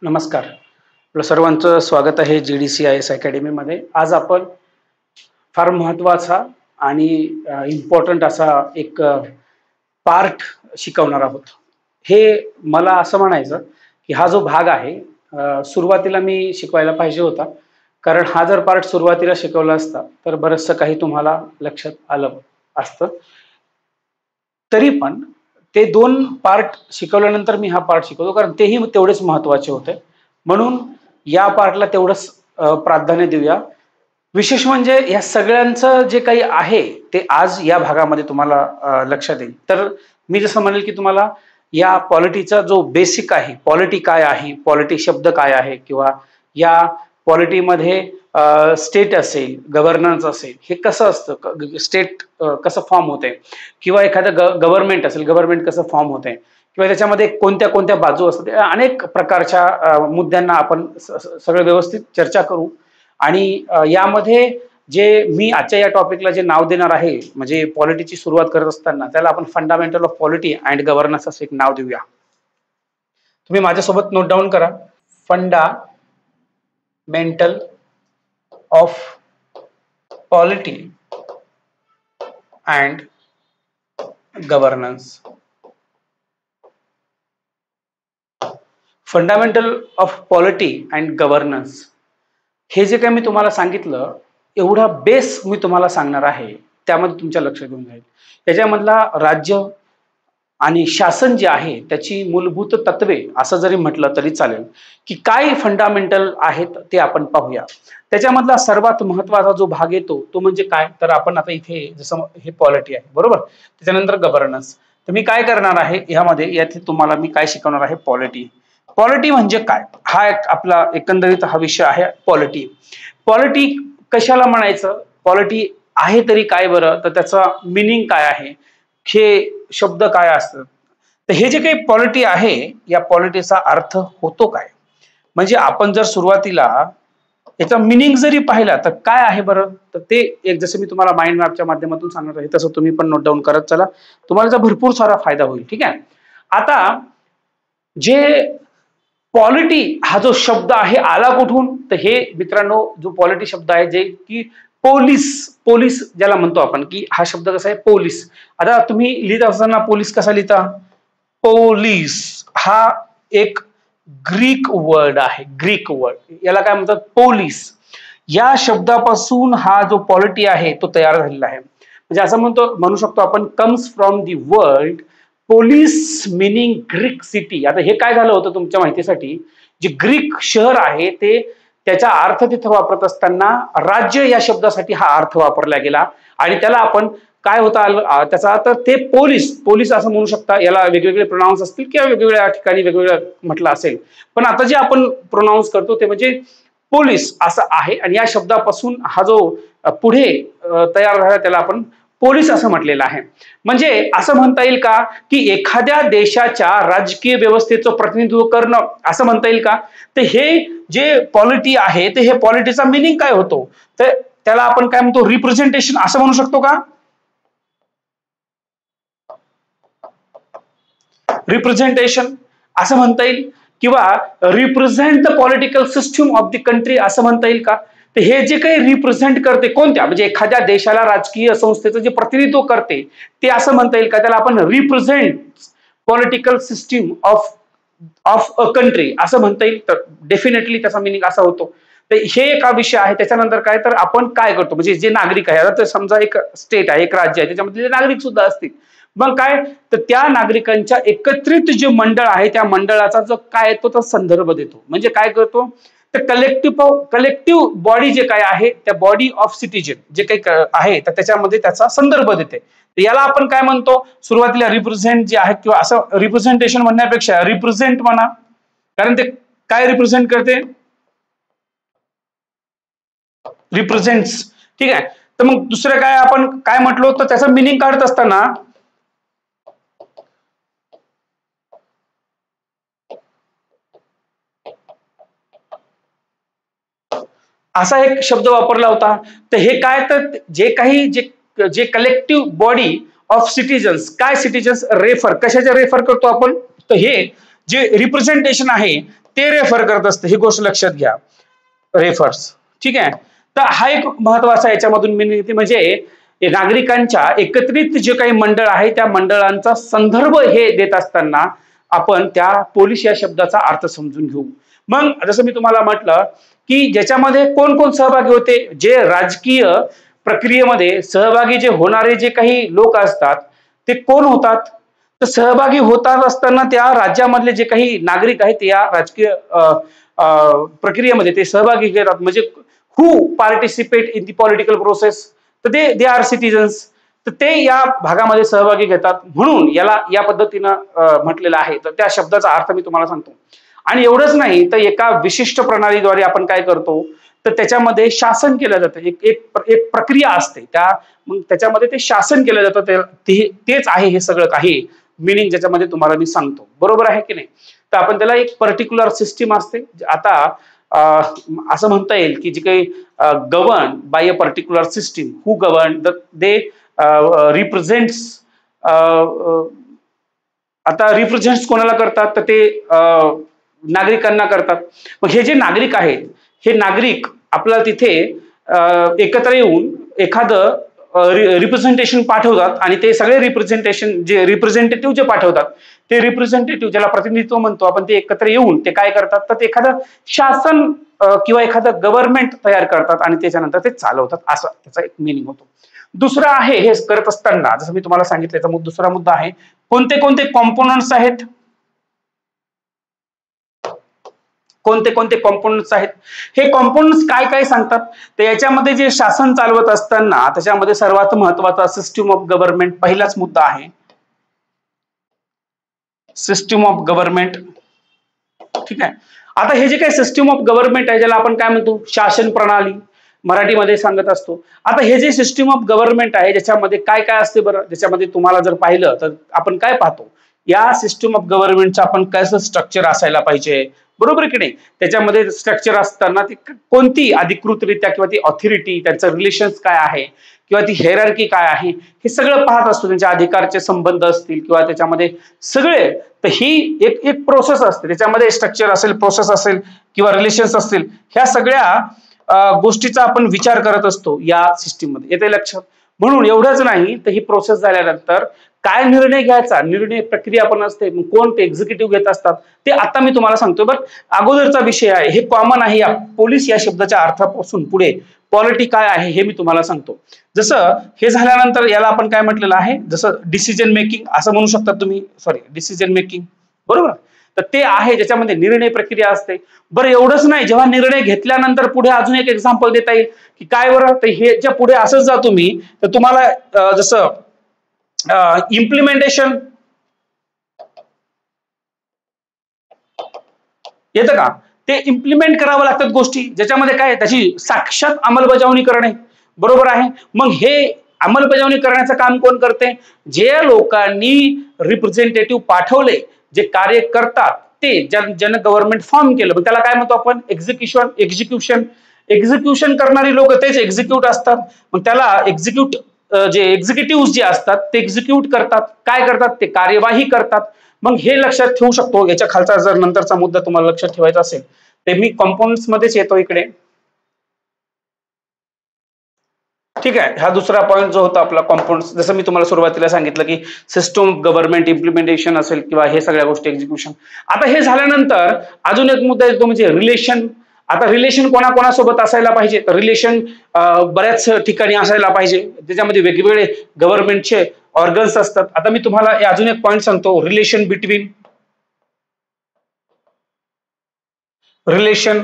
नमस्कार. आपलं सर्वांचं स्वागत आहे GDCIS अकॅडमीमध्ये. आज आपण फार महत्त्वाचा आणि इम्पॉर्टंट असा एक पार्ट शिकवणार आहोत. हे मला असं म्हणायचं की हा जो भाग आहे सुरुवातीला मी शिकवायला पाहिजे होता, कारण हा जर पार्ट सुरुवातीला शिकवला असता तर बरंचसं काही तुम्हाला लक्षात आलं असतं. तरी पण ते दोन पार्ट शिकवल्यानंतर मी हा पार्ट शिकवतो, कारण तेही तेवढेच महत्त्वाचे होते. म्हणून या पार्टला तेवढंच प्राधान्य देऊया. विशेष म्हणजे या सगळ्यांचं जे काही आहे ते आज या भागामध्ये तुम्हाला लक्षात येईल. तर मी जसं म्हणेल की तुम्हाला या पॉलिटीचा जो बेसिक आहे, पॉलिटी काय आहे, पॉलिटी शब्द काय आहे, किंवा या पॉलिटीमध्ये स्टेट असेल, गव्हर्नन्स असेल, हे कसं असतं, स्टेट कसं फॉर्म होते, किंवा एखादं गव्हर्नमेंट असेल, गव्हर्नमेंट कसं फॉर्म होते, किंवा त्याच्यामध्ये कोणत्या कोणत्या बाजू असतात, अनेक प्रकारच्या मुद्द्यांना आपण सगळं व्यवस्थित चर्चा करू. आणि यामध्ये जे मी आजच्या या टॉपिकला जे नाव देणार आहे, म्हणजे पॉलिटीची सुरुवात करत असताना त्याला आपण fundamental of polity and governance असं एक नाव देऊया. तुम्ही माझ्यासोबत नोट डाऊन करा. Fundamental of polity and governance. Fundamental of polity and governance हे जे काही मी तुम्हाला सांगितलं, एवढा बेस मी तुम्हाला सांगणार आहे, त्यामध्ये तुमच्या लक्षात घेऊन जाईल. त्याच्यामधला राज्य आणि शासन जे आहे त्याची मूलभूत तत्वे असं जरी म्हटलं तरी चालेल, की काय फंडामेंटल आहेत ते आपण पाहूया. त्याच्यामधला सर्वात महत्वाचा जो भाग येतो तो म्हणजे काय, तर आपण आता इथे जसं हे पॉलिटी आहे, बरोबर, त्याच्यानंतर गव्हर्नन्स. तर मी काय करणार आहे यामध्ये, यात तुम्हाला मी काय शिकवणार आहे, पॉलिटी. पॉलिटी म्हणजे काय, हा एक आपला एकंदरीत हा विषय आहे पॉलिटी. पॉलिटी कशाला म्हणायचं, पॉलिटी आहे तरी काय बरं, तर त्याचा मिनिंग काय आहे, हे शब्द काय असतात. तर हे जे काही पॉलिटी आहे, या पॉलिटीचा अर्थ होतो काय, म्हणजे आपण जर सुरुवातीला याचा मिनिंग जरी पाहिला तर काय आहे बरं, तर ते एक जसं मी तुम्हाला माइंड मॅपच्या माध्यमातून सांगणार आहे तसं तुम्ही पण नोट डाऊन करत चला, तुम्हाला त्याचा भरपूर सारा फायदा होईल. ठीक आहे. आता जे पॉलिटी हा जो शब्द आहे आला कुठून, तर हे मित्रांनो जो पॉलिटी शब्द आहे, जे की पोलीस ज्याला म्हणतो आपण, की हा शब्द कसा आहे, पोलीस. आता तुम्ही लिहित असताना पोलीस कसा लिहिता, पोलीस हा एक ग्रीक वर्ड आहे, ग्रीक वर्ड, याला काय म्हणतात, पोलीस. या शब्दापासून हा जो पॉलिटी आहे तो तयार झालेला आहे. म्हणजे असं म्हणू शकतो आपण, comes from the word police meaning Greek city. आता हे काय झालं होतं तुमच्या माहितीसाठी, जे ग्रीक शहर आहे ते त्याचा अर्थ तिथं वापरत असताना राज्य या शब्दासाठी हा अर्थ वापरला गेला, आणि त्याला आपण काय होता त्याचा, तर ते पोलीस असं म्हणू शकता. याला वेगवेगळे प्रोनाउन्स असतील किंवा वेगवेगळ्या ठिकाणी वेगवेगळं म्हटलं असेल, पण आता जे आपण प्रोनाउन्स करतो ते म्हणजे पोलीस असं आहे. आणि या शब्दापासून हा जो पुढे तयार झाला त्याला आपण पोलीस असं म्हटलेलं आहे. म्हणजे असं म्हणता येईल का, की एखाद्या देशाच्या राजकीय व्यवस्थेचं प्रतिनिधित्व करणं, असं म्हणता येईल का. तर हे जे पॉलिटी आहे, ते हे पॉलिटीचा मिनिंग काय होतो, तर त्याला आपण काय म्हणतो, रिप्रेझेंटेशन असं म्हणू शकतो का, रिप्रेझेंटेशन असं म्हणता येईल, किंवा represent the political system of the country असं म्हणता येईल का. तर हे जे काही रिप्रेझेंट करते कोणत्या, म्हणजे एखाद्या देशाला राजकीय संस्थेचं जे प्रतिनिधित्व करते ते असं म्हणता येईल का, त्याला आपण represent political system of a country असं म्हणता येईल. तर डेफिनेटली त्याचा मिनिंग असा होतो. तर हे एक विषय आहे. त्याच्यानंतर काय, तर आपण काय करतो, म्हणजे जे नागरिक आहे, आता समजा एक स्टेट आहे, एक राज्य आहे, त्याच्यामध्ये नागरिक सुद्धा असतील, मग काय, तर त्या नागरिकांच्या एकत्रित जे मंडळ आहे त्या मंडळाचा जो काय तो संदर्भ देतो. म्हणजे काय करतो, तर कलेक्टिव्ह बॉडी जे काय आहे, त्या बॉडी ऑफ सिटीजन जे काही आहे तर त्याच्यामध्ये त्याचा संदर्भ देते. तर याला आपण काय म्हणतो, सुरुवातीला रिप्रेझेंट जे आहे, किंवा असं रिप्रेझेंटेशन म्हणण्यापेक्षा रिप्रेझेंट म्हणा, कारण ते काय रिप्रेझेंट करते, रिप्रेझेंट्स. ठीक आहे. तर मग दुसरं काय आपण काय म्हटलो, तर त्याचं मिनिंग काढत असताना असा एक शब्द वापरला होता. तर हे काय, तर जे काही जे कलेक्टिव्ह बॉडी ऑफ सिटीजन्स, काय सिटीजन्स रेफर, कशाचे रेफर करतो आपण, तर हे जे रिप्रेझेंटेशन आहे ते रेफर करत असतं, ही गोष्ट लक्षात घ्या. रेफर्स. ठीक आहे. तर हा एक महत्वाचा याच्यामधून मी म्हणजे नागरिकांच्या एकत्रित जे काही मंडळ आहे त्या मंडळांचा संदर्भ हे देत असताना आपण त्या पोलीस या शब्दाचा अर्थ समजून घेऊ. मग जसं मी तुम्हाला म्हटलं की ज्याच्यामध्ये कोण कोण सहभागी होते, जे राजकीय प्रक्रियेमध्ये सहभागी जे होणारे जे काही लोक असतात ते कोण होतात, तर सहभागी होतात असताना त्या राज्यामधले जे काही नागरिक आहेत या राजकीय प्रक्रियेमध्ये ते सहभागी घेतात. म्हणजे who participate in the political process, तर दे आर सिटीजन्स, तर ते या भागामध्ये सहभागी घेतात. म्हणून याला या पद्धतीनं म्हटलेलं आहे. तर त्या शब्दाचा अर्थ मी तुम्हाला सांगतो. आणि एवढंच नाही तर एका विशिष्ट प्रणालीद्वारे आपण काय करतो, तर त्याच्यामध्ये शासन केलं जातं. एक प्रक्रिया असते, मग त्याच्यामध्ये ते शासन केलं जातं. तेच आहे हे सगळं काही मिनिंग ज्याच्यामध्ये तुम्हाला मी सांगतो. बरोबर आहे की नाही. तर आपण त्याला एक पर्टिक्युलर सिस्टीम असते. आता असं म्हणता येईल की जे काही govern by a particular system, who govern they representatives. आता रिप्रेझेंट्स कोणाला करतात, तर ते नागरिकांना करतात. मग हे जे नागरिक आहेत, हे नागरिक आपल्याला तिथे एकत्र येऊन एखादं रिप्रेझेंटेशन पाठवतात आणि ते सगळे रिप्रेझेंटेटिव्ह जे पाठवतात, ते रिप्रेझेंटेटिव्ह ज्याला प्रतिनिधित्व म्हणतो आपण, ते एकत्र येऊन ते काय करतात, तर ते एखादं शासन किंवा एखादं गव्हर्नमेंट तयार करतात आणि त्याच्यानंतर ते चालवतात. असं त्याचा एक मिनिंग होतो. दुसरं आहे हे करत असताना जसं मी तुम्हाला सांगितलं, दुसरा मुद्दा आहे कोणते कोणते कॉम्पोनंट्स आहेत, कोणते कोणते कॉम्पोनंट्स आहेत. हे कॉम्पोनंट्स काय काय सांगतात, तर याच्यामध्ये जे शासन चालवत असताना त्याच्यामध्ये सर्वात महत्वाचा सिस्टीम ऑफ गव्हर्नमेंट पहिलाच मुद्दा आहे. System of government. ठीक आहे. आता हे जे काही सिस्टीम ऑफ गव्हर्नमेंट आहे, ज्याला आपण काय म्हणतो, शासन प्रणाली मराठीमध्ये सांगत असतो. आता हे जे सिस्टीम ऑफ गव्हर्नमेंट आहे ज्याच्यामध्ये काय काय असते बरं, ज्याच्यामध्ये तुम्हाला जर पाहिलं तर आपण काय पाहतो, या सिस्टीम ऑफ गव्हर्नमेंटचं आपण कसं स्ट्रक्चर असायला पाहिजे, बरोबर की नाही. त्याच्यामध्ये स्ट्रक्चर असताना ती कोणती अधिकृतरित्या किंवा ती ऑथॉरिटी, त्यांचं रिलेशन्स काय आहे किंवा ती हेरार्की काय आहे, हे सगळं पाहत असतो. त्यांच्या अधिकारचे संबंध असतील किंवा त्याच्यामध्ये सगळे. तर ही एक प्रोसेस असते, त्याच्यामध्ये स्ट्रक्चर असेल, प्रोसेस असेल किंवा रिलेशन्स असतील, ह्या सगळ्या गोष्टीचा आपण विचार करत असतो या सिस्टीम मध्ये. येते लक्षात. म्हणून एवढंच नाही तर ही प्रोसेस झाल्यानंतर काय निर्णय घ्यायचा, निर्णय प्रक्रिया पण असते, कोण ते एक्झिक्युटिव्ह घेत असतात ते आता मी तुम्हाला सांगतोय. बट अगोदरचा विषय आहे, हे कॉमन आहे. या पोलीस या शब्दाच्या अर्थापासून पुढे पॉलिटी काय आहे हे मी तुम्हाला सांगतो. जसं हे झाल्यानंतर याला आपण काय म्हटलेलं आहे, जसं डिसिजन मेकिंग असं म्हणू शकता तुम्ही, डिसिजन मेकिंग, बरोबर. तर ते आहे ज्याच्यामध्ये निर्णय प्रक्रिया असते. बरं एवढंच नाही, जेव्हा निर्णय घेतल्यानंतर पुढे अजून एक एक्झाम्पल देता येईल की काय बरं, तर हे ज्या पुढे असंच जा तुम्ही, तर तुम्हाला जसं इम्प्लिमेंटेशन येतं का, ते इम्प्लिमेंट करावं लागतात गोष्टी, ज्याच्यामध्ये काय त्याची साक्षात अंमलबजावणी करणे, बरोबर आहे. मग हे अंमलबजावणी करण्याचं काम कोण करते, जे लोकांनी रिप्रेझेंटेटिव्ह पाठवले, जे कार्य करतात ते, ज्यानं गव्हर्नमेंट फॉर्म केलं, मग त्याला काय म्हणतो आपण, एक्झिक्युशन करणारी लोक तेच एक्झिक्यूट असतात. मग त्याला एक्झिक्युटिव्ह जे असतात ते एक्झिक्यूट करतात, काय करतात, ते कार्यवाही करतात. मग हे लक्षात ठेवू शकतो. याच्या खालचा जर नंतरचा मुद्दा तुम्हाला लक्षात ठेवायचा असेल ते मी कॉम्पोनंट्स मध्येच येतो इकडे. ठीक आहे. हा दुसरा पॉईंट जो होता आपला कॉम्पोनंट्स, जसं मी तुम्हाला सुरुवातीला सांगितलं की सिस्टम ऑफ गव्हर्नमेंट इम्प्लिमेंटेशन असेल किंवा हे सगळ्या गोष्टी एक्झिक्युशन. आता हे झाल्यानंतर अजून एक मुद्दा येतो म्हणजे रिलेशन. आता रिलेशन कोणाकोणासोबत असायला पाहिजे, तर रिलेशन बऱ्याच ठिकाणी असायला पाहिजे, त्याच्यामध्ये वेगवेगळे गव्हर्नमेंटचे ऑर्गन्स असतात. आता मी तुम्हाला अजून एक पॉईंट सांगतो, रिलेशन बिटवीन रिलेशन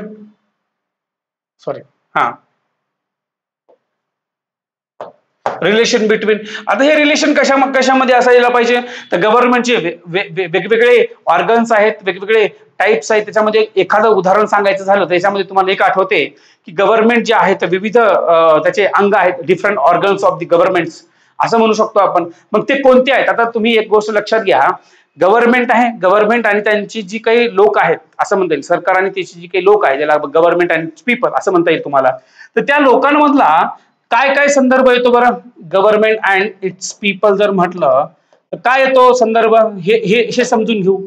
बिटवीन. आता हे रिलेशन कशामध्ये असायला पाहिजे, तर गव्हर्नमेंटचे वेगवेगळे ऑर्गन्स आहेत, वेगवेगळे टाइप्स आहेत. त्याच्यामध्ये एखादं उदाहरण सांगायचं झालं तर त्याच्यामध्ये तुम्हाला एक आठवते की गव्हर्नमेंट जे आहे तर विविध त्याचे अंग आहेत, different organs of the governments असं म्हणू शकतो आपण. मग ते कोणते आहेत, आता तुम्ही एक गोष्ट लक्षात घ्या, गव्हर्नमेंट आहे, गव्हर्नमेंट आणि त्यांची जी काही लोक आहेत असं म्हणता येईल, सरकार आणि त्याची जी काही लोक आहेत ज्याला गव्हर्नमेंट अँड पीपल असं म्हणता येईल तुम्हाला. तर त्या लोकांमधला काय काय संदर्भ येतो बरं, गव्हर्नमेंट अँड इट्स पीपल जर म्हटलं तर काय येतो संदर्भ, हे समजून घेऊ.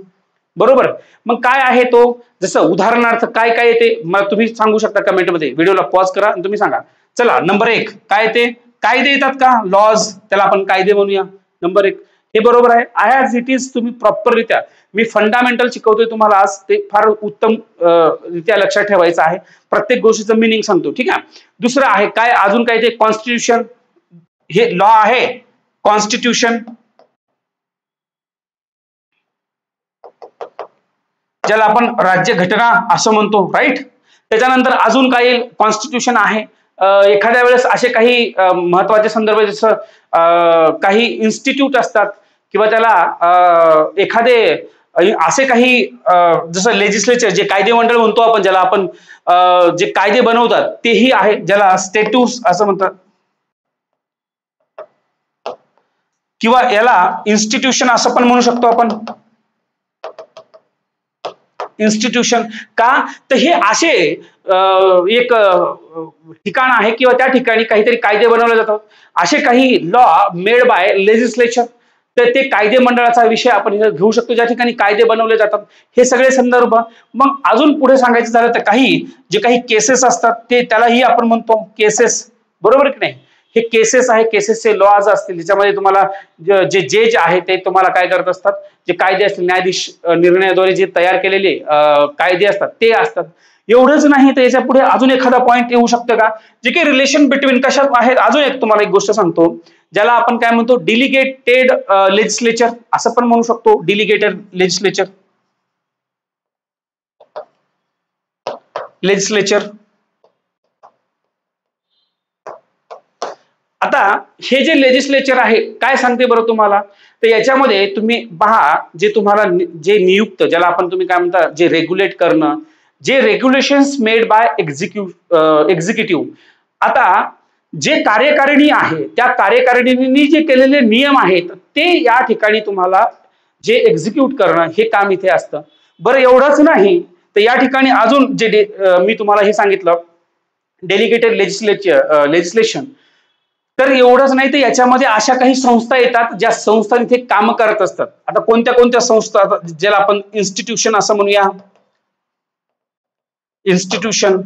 बरोबर. मग काय आहे तो, जसं उदाहरणार्थ काय काय येते मला तुम्ही सांगू शकता कमेंटमध्ये. व्हिडिओला पॉज करा आणि तुम्ही सांगा. चला नंबर 1 काय येते, कायदे येतात का, लॉज, त्याला आपण कायदे म्हणूया. नंबर 1 हे बरोबर आहे. ॲज इट इज तुम्ही प्रॉपररित्या, मी फंडामेंटल शिकवतोय तुम्हाला आज, ते फार उत्तम रित्या लक्षात ठेवायचं आहे. प्रत्येक गोष्टीचं मिनिंग सांगतो, ठीक आहे. दुसरं आहे काय, अजून काय ते कॉन्स्टिट्यूशन, हे लॉ आहे कॉन्स्टिट्यूशन, ज्याला आपण राज्यघटना असं म्हणतो, राईट. त्याच्यानंतर अजून काही कॉन्स्टिट्यूशन आहे. एखाद्या वेळेस असे काही महत्वाचे संदर्भ, जसं काही इन्स्टिट्यूट असतात किंवा त्याला एखादे असे काही जसं लेजिस्लेचर, जे कायदे मंडळ म्हणतो आपण, ज्याला आपण जे कायदे बनवतात तेही आहे, ज्याला स्टॅट्यूट्स असं म्हणतात, किंवा याला इन्स्टिट्यूशन असं पण म्हणू शकतो आपण. इन्स्टिट्यूशन का, तर हे असे एक ठिकाण आहे किंवा त्या ठिकाणी काहीतरी कायदे बनवले जातात. असे काही लॉ मेड बाय लेजिस्लेचर, तर ते कायदे मंडळाचा विषय आपण घेऊ शकतो, ज्या ठिकाणी कायदे बनवले जातात. हे सगळे संदर्भ. मग अजून पुढे सांगायचं झालं तर काही जे काही केसेस असतात ते, त्यालाही आपण म्हणतो केसेस, बरोबर की नाही. हे केसेस आहे, केसेसचे लॉज असतील, ज्याच्यामध्ये तुम्हाला जे जज आहे ते तुम्हाला काय करत असतात, जे कायदे असतील, न्यायाधीश निर्णयाद्वारे जे तयार केलेले कायदे असतात ते असतात. एवढंच नाही तर याच्या पुढे अजून एखादा पॉईंट येऊ शकतं का, जे काही रिलेशन बिटवीन कशात आहे. अजून एक तुम्हाला एक गोष्ट सांगतो, ज्याला आपण काय म्हणतो, डिलिगेटेड लेजिस्लेचर असं पण म्हणू शकतो. डिलिगेटेड लेजिस्लेचर, आता हे जे लेजिस्लेचर आहे काय सांगते बरं तुम्हाला, तर याच्यामध्ये तुम्ही पहा, जे तुम्हाला जे नियुक्त, ज्याला आपण तुम्ही काय म्हणता, जे रेग्युलेट करणं, जे रेग्युलेशन्स मेड बाय एक्झिक्युटिव्ह. आता जे कार्यकारिणी आहे, त्या कार्यकारिणींनी जे केलेले नियम आहेत ते या ठिकाणी तुम्हाला जे एक्झिक्यूट करणं, हे काम इथे असतं. बरं एवढंच नाही तर या ठिकाणी अजून जे मी तुम्हाला हे सांगितलं, डेलिगेटेड लेजिस्लेशन, तर एवढंच नाही तर याच्यामध्ये अशा काही संस्था येतात, ज्या संस्था इथे काम करत असतात. आता कोणत्या कोणत्या संस्था, ज्याला आपण इन्स्टिट्यूशन असं म्हणूया, इन्स्टिट्यूशन.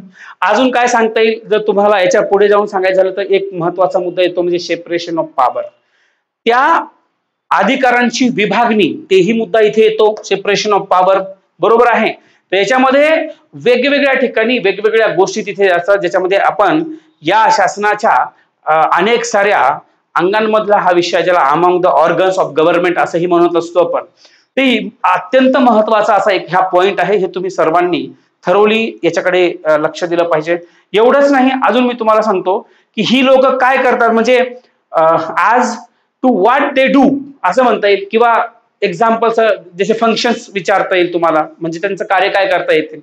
अजून काय सांगता येईल, जर तुम्हाला याच्या पुढे जाऊन सांगायचं झालं तर एक महत्वाचा मुद्दा येतो, म्हणजे सेपरेशन ऑफ पॉवर, त्या अधिकारांची विभागणी, तेही मुद्दा इथे येतो, सेपरेशन ऑफ पॉवर, बरोबर आहे. तर याच्यामध्ये वेगवेगळ्या ठिकाणी वेगवेगळ्या गोष्टी तिथे असतात, ज्याच्यामध्ये आपण या शासनाच्या अनेक साऱ्या अंगांमधला हा विषय, ज्याला among the organs of government असंही म्हणत असतो आपण, ते अत्यंत महत्वाचा असा एक हा पॉइंट आहे. हे तुम्ही सर्वांनी थरोली याच्याकडे लक्ष दिलं पाहिजे. एवढंच नाही, अजून मी तुम्हाला सांगतो की ही लोक काय करतात, म्हणजे आज टू व्हॉट दे डू असं म्हणता येईल, किंवा एक्झाम्पल्स जसे फंक्शन्स विचारता येईल तुम्हाला, म्हणजे त्यांचं कार्य काय करता येतील,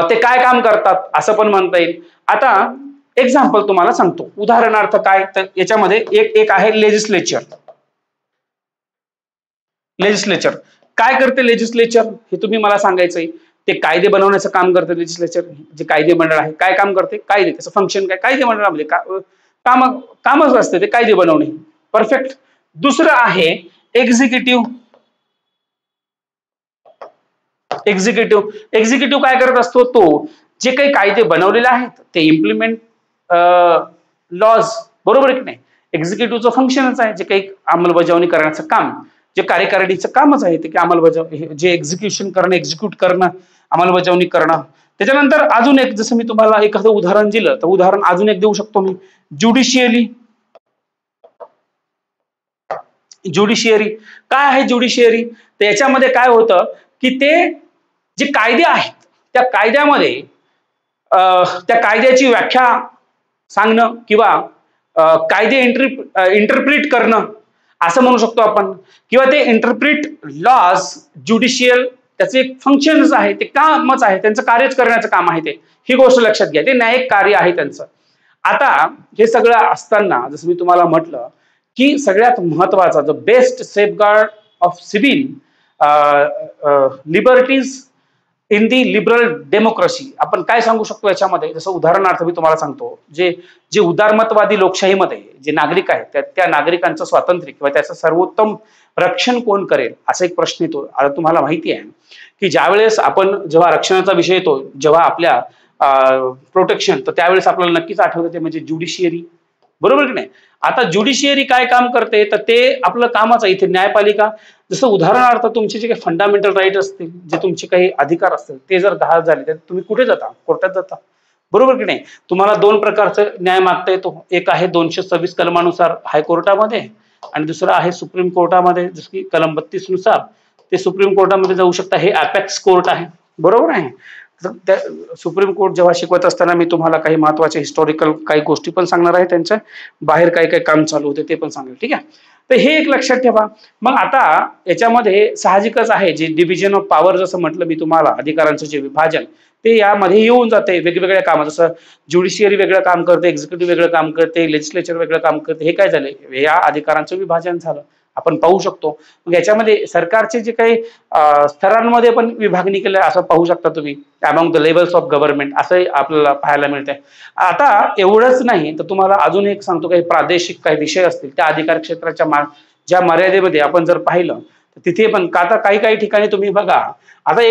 ते काय काम करतात असं पण म्हणता येईल. आता एक्झाम्पल तुम्हाला सांगतो, उदाहरणार्थ काय, तर याच्यामध्ये एक आहे लेजिस्लेचर. लेजिस्लेचर काय करते, लेजिस्लेचर हे तुम्ही मला सांगायचंय. ते कायदे बनवण्याचं काम करते लेजिस्लेचर, जे कायदे मंडळ आहे काय काम करते, कायदे, त्याचं फंक्शन काय, कायदे मंडळामध्ये कामच असते ते कायदे बनवणे, परफेक्ट. दुसरं आहे एक्झिक्युटिव्ह. एक्झिक्युटिव्ह काय करत असतो, तो जे काही कायदे बनवलेले आहेत ते इम्प्लिमेंट लॉज, बरोबर की नाही. एक्झिक्युटिव्हचं फंक्शनच आहे जे काही अंमलबजावणी करण्याचं काम, जे कार्यकारिणीचं कामच आहे ते की अंमलबजावणी, जे एक्झिक्युशन करणं, एक्झिक्यूट करणं, अंमलबजावणी करणं. त्याच्यानंतर अजून एक, जसं मी तुम्हाला एखादं उदाहरण दिलं तर उदाहरण अजून एक देऊ शकतो मी, ज्युडिशियरी. ज्युडिशियरी काय आहे, ज्युडिशियरी, तर याच्यामध्ये काय होतं की ते जे कायदे आहेत त्या कायद्यामध्ये त्या कायद्याची व्याख्या सांगणं किंवा कायदे इंटरप्रिट करणं असं म्हणू शकतो आपण, किंवा ते इंटरप्रिट लॉज, ज्युडिशियल त्याचे एक फंक्शनच आहे, ते कामच आहे, त्यांचं कार्यच करण्याचं काम आहे ते, ही गोष्ट लक्षात घ्या, ते न्यायिक कार्य आहे त्यांचं. आता हे सगळं असताना जसं मी तुम्हाला म्हटलं की सगळ्यात महत्वाचा, the best safeguard of civil liberties in the liberal democracy आपण काय सांगू शकतो याच्यामध्ये, जसं उदाहरणार्थ मी तुम्हाला सांगतो, जे जे उदारमतवादी लोकशाहीमध्ये जे नागरिक आहेत त्या नागरिकांचं स्वातंत्र्य किंवा त्याचं सर्वोत्तम रक्षण कोण करेल असा एक प्रश्न येतो. आता तुम्हाला माहिती आहे की ज्यावेळेस आपण जेव्हा रक्षणाचा विषय येतो, जेव्हा आपल्या प्रोटेक्शन, तर त्यावेळेस आपल्याला नक्कीच आठवतं ते म्हणजे ज्युडिशियरी, बरोबर की नाही. आता ज्युडिशियरी काय काम करते, तर ते आपलं कामच आहे इथे न्यायपालिका. जसं उदाहरणार्थ तुमचे जे काही फंडामेंटल राईट असतील, जे तुमचे काही अधिकार असतील, ते जर गहाळ झाले तर तुम्ही कुठे जाता? कोर्टात जाता, बरोबर की नाही. तुम्हाला दोन प्रकारचं न्याय मागता येतो. एक आहे 226 कलमानुसार हायकोर्टामध्ये, आणि दुसरं आहे सुप्रीम कोर्टामध्ये, जसं की कलम 32 नुसार ते सुप्रीम कोर्टामध्ये जाऊ शकता. हे अपेक्स कोर्ट आहे, बरोबर आहे. त्या सुप्रीम कोर्ट जेव्हा शिकवत असताना मी तुम्हाला काही महत्वाचे हिस्टॉरिकल काही गोष्टी पण सांगणार आहे, त्यांच्या बाहेर काय काय काम चालू होते ते पण सांगेल, ठीक आहे. तर हे एक लक्षात ठेवा. मग आता याच्यामध्ये साहजिकच आहे, जे डिव्हिजन ऑफ पॉवर जसं म्हटलं मी तुम्हाला, अधिकारांचं जे विभाजन, ते यामध्ये येऊन जाते. वेगवेगळ्या कामं, जसं ज्युडिशियरी वेगळं काम करते, एक्झिक्युटिव्ह वेगळं काम करते, लेजिस्लेचर वेगळं काम करते. हे काय झालं, या अधिकारांचं विभाजन झालं, आपण पाहू शकतो. मग याच्यामध्ये सरकारचे जे काही स्तरांमध्ये पण विभागणी केलं असं पाहू शकता तुम्ही, among the levels of government, असं आपल्याला पाहायला मिळतंय. आता एवढंच नाही तर तुम्हाला अजून एक सांगतो, काही प्रादेशिक काही विषय असतील त्या अधिकार क्षेत्राच्या ज्या मर्यादेमध्ये आपण जर पाहिलं तर तिथे पण आता काही काही ठिकाणी तुम्ही बघा. आता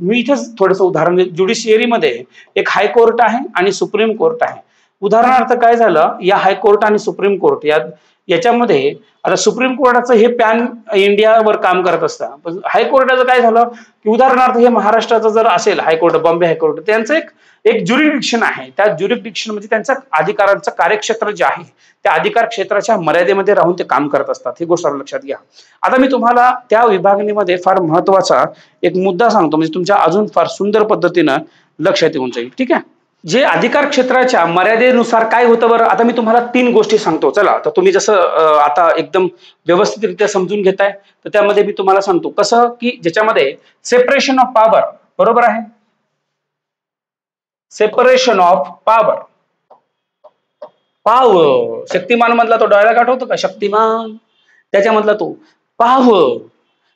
मी इथेच थोडंसं उदाहरण देतो. ज्युडिशियरीमध्ये एक हायकोर्ट आहे आणि सुप्रीम कोर्ट आहे. उदाहरणार्थ काय झालं, या हायकोर्ट आणि सुप्रीम कोर्ट याच्यामध्ये आता सुप्रीम कोर्टाचं हे पॅन इंडियावर काम करत असतं, पण हायकोर्टाचं काय झालं की उदाहरणार्थ हे महाराष्ट्राचं जर असेल हायकोर्ट, बॉम्बे हायकोर्ट, त्यांचं एक ज्युरिडिक्शन आहे. त्या ज्युरिडिक्शन म्हणजे त्यांचं अधिकारांचं कार्यक्षेत्र जे आहे, त्या अधिकार क्षेत्राच्या मर्यादेमध्ये राहून ते काम करत असतात. ही गोष्ट लक्षात घ्या. आता मी तुम्हाला त्या विभागणीमध्ये फार महत्वाचा एक मुद्दा सांगतो, म्हणजे तुमच्या अजून फार सुंदर पद्धतीनं लक्षात येऊन जाईल, ठीक आहे. जे अधिकार क्षेत्राच्या मर्यादेनुसार काय होतं बरं, आता मी तुम्हाला 3 गोष्टी सांगतो. चला, तर तुम्ही जसं आता एकदम व्यवस्थितरित्या समजून घेताय, तर त्यामध्ये मी तुम्हाला सांगतो कसं, की ज्याच्यामध्ये सेपरेशन ऑफ पॉवर, बरोबर आहे. Separation of power, power, Shaktimaan मधला तो डायलॉग आठवतो का, शक्तिमान, त्याच्यामधला तो पॉवर.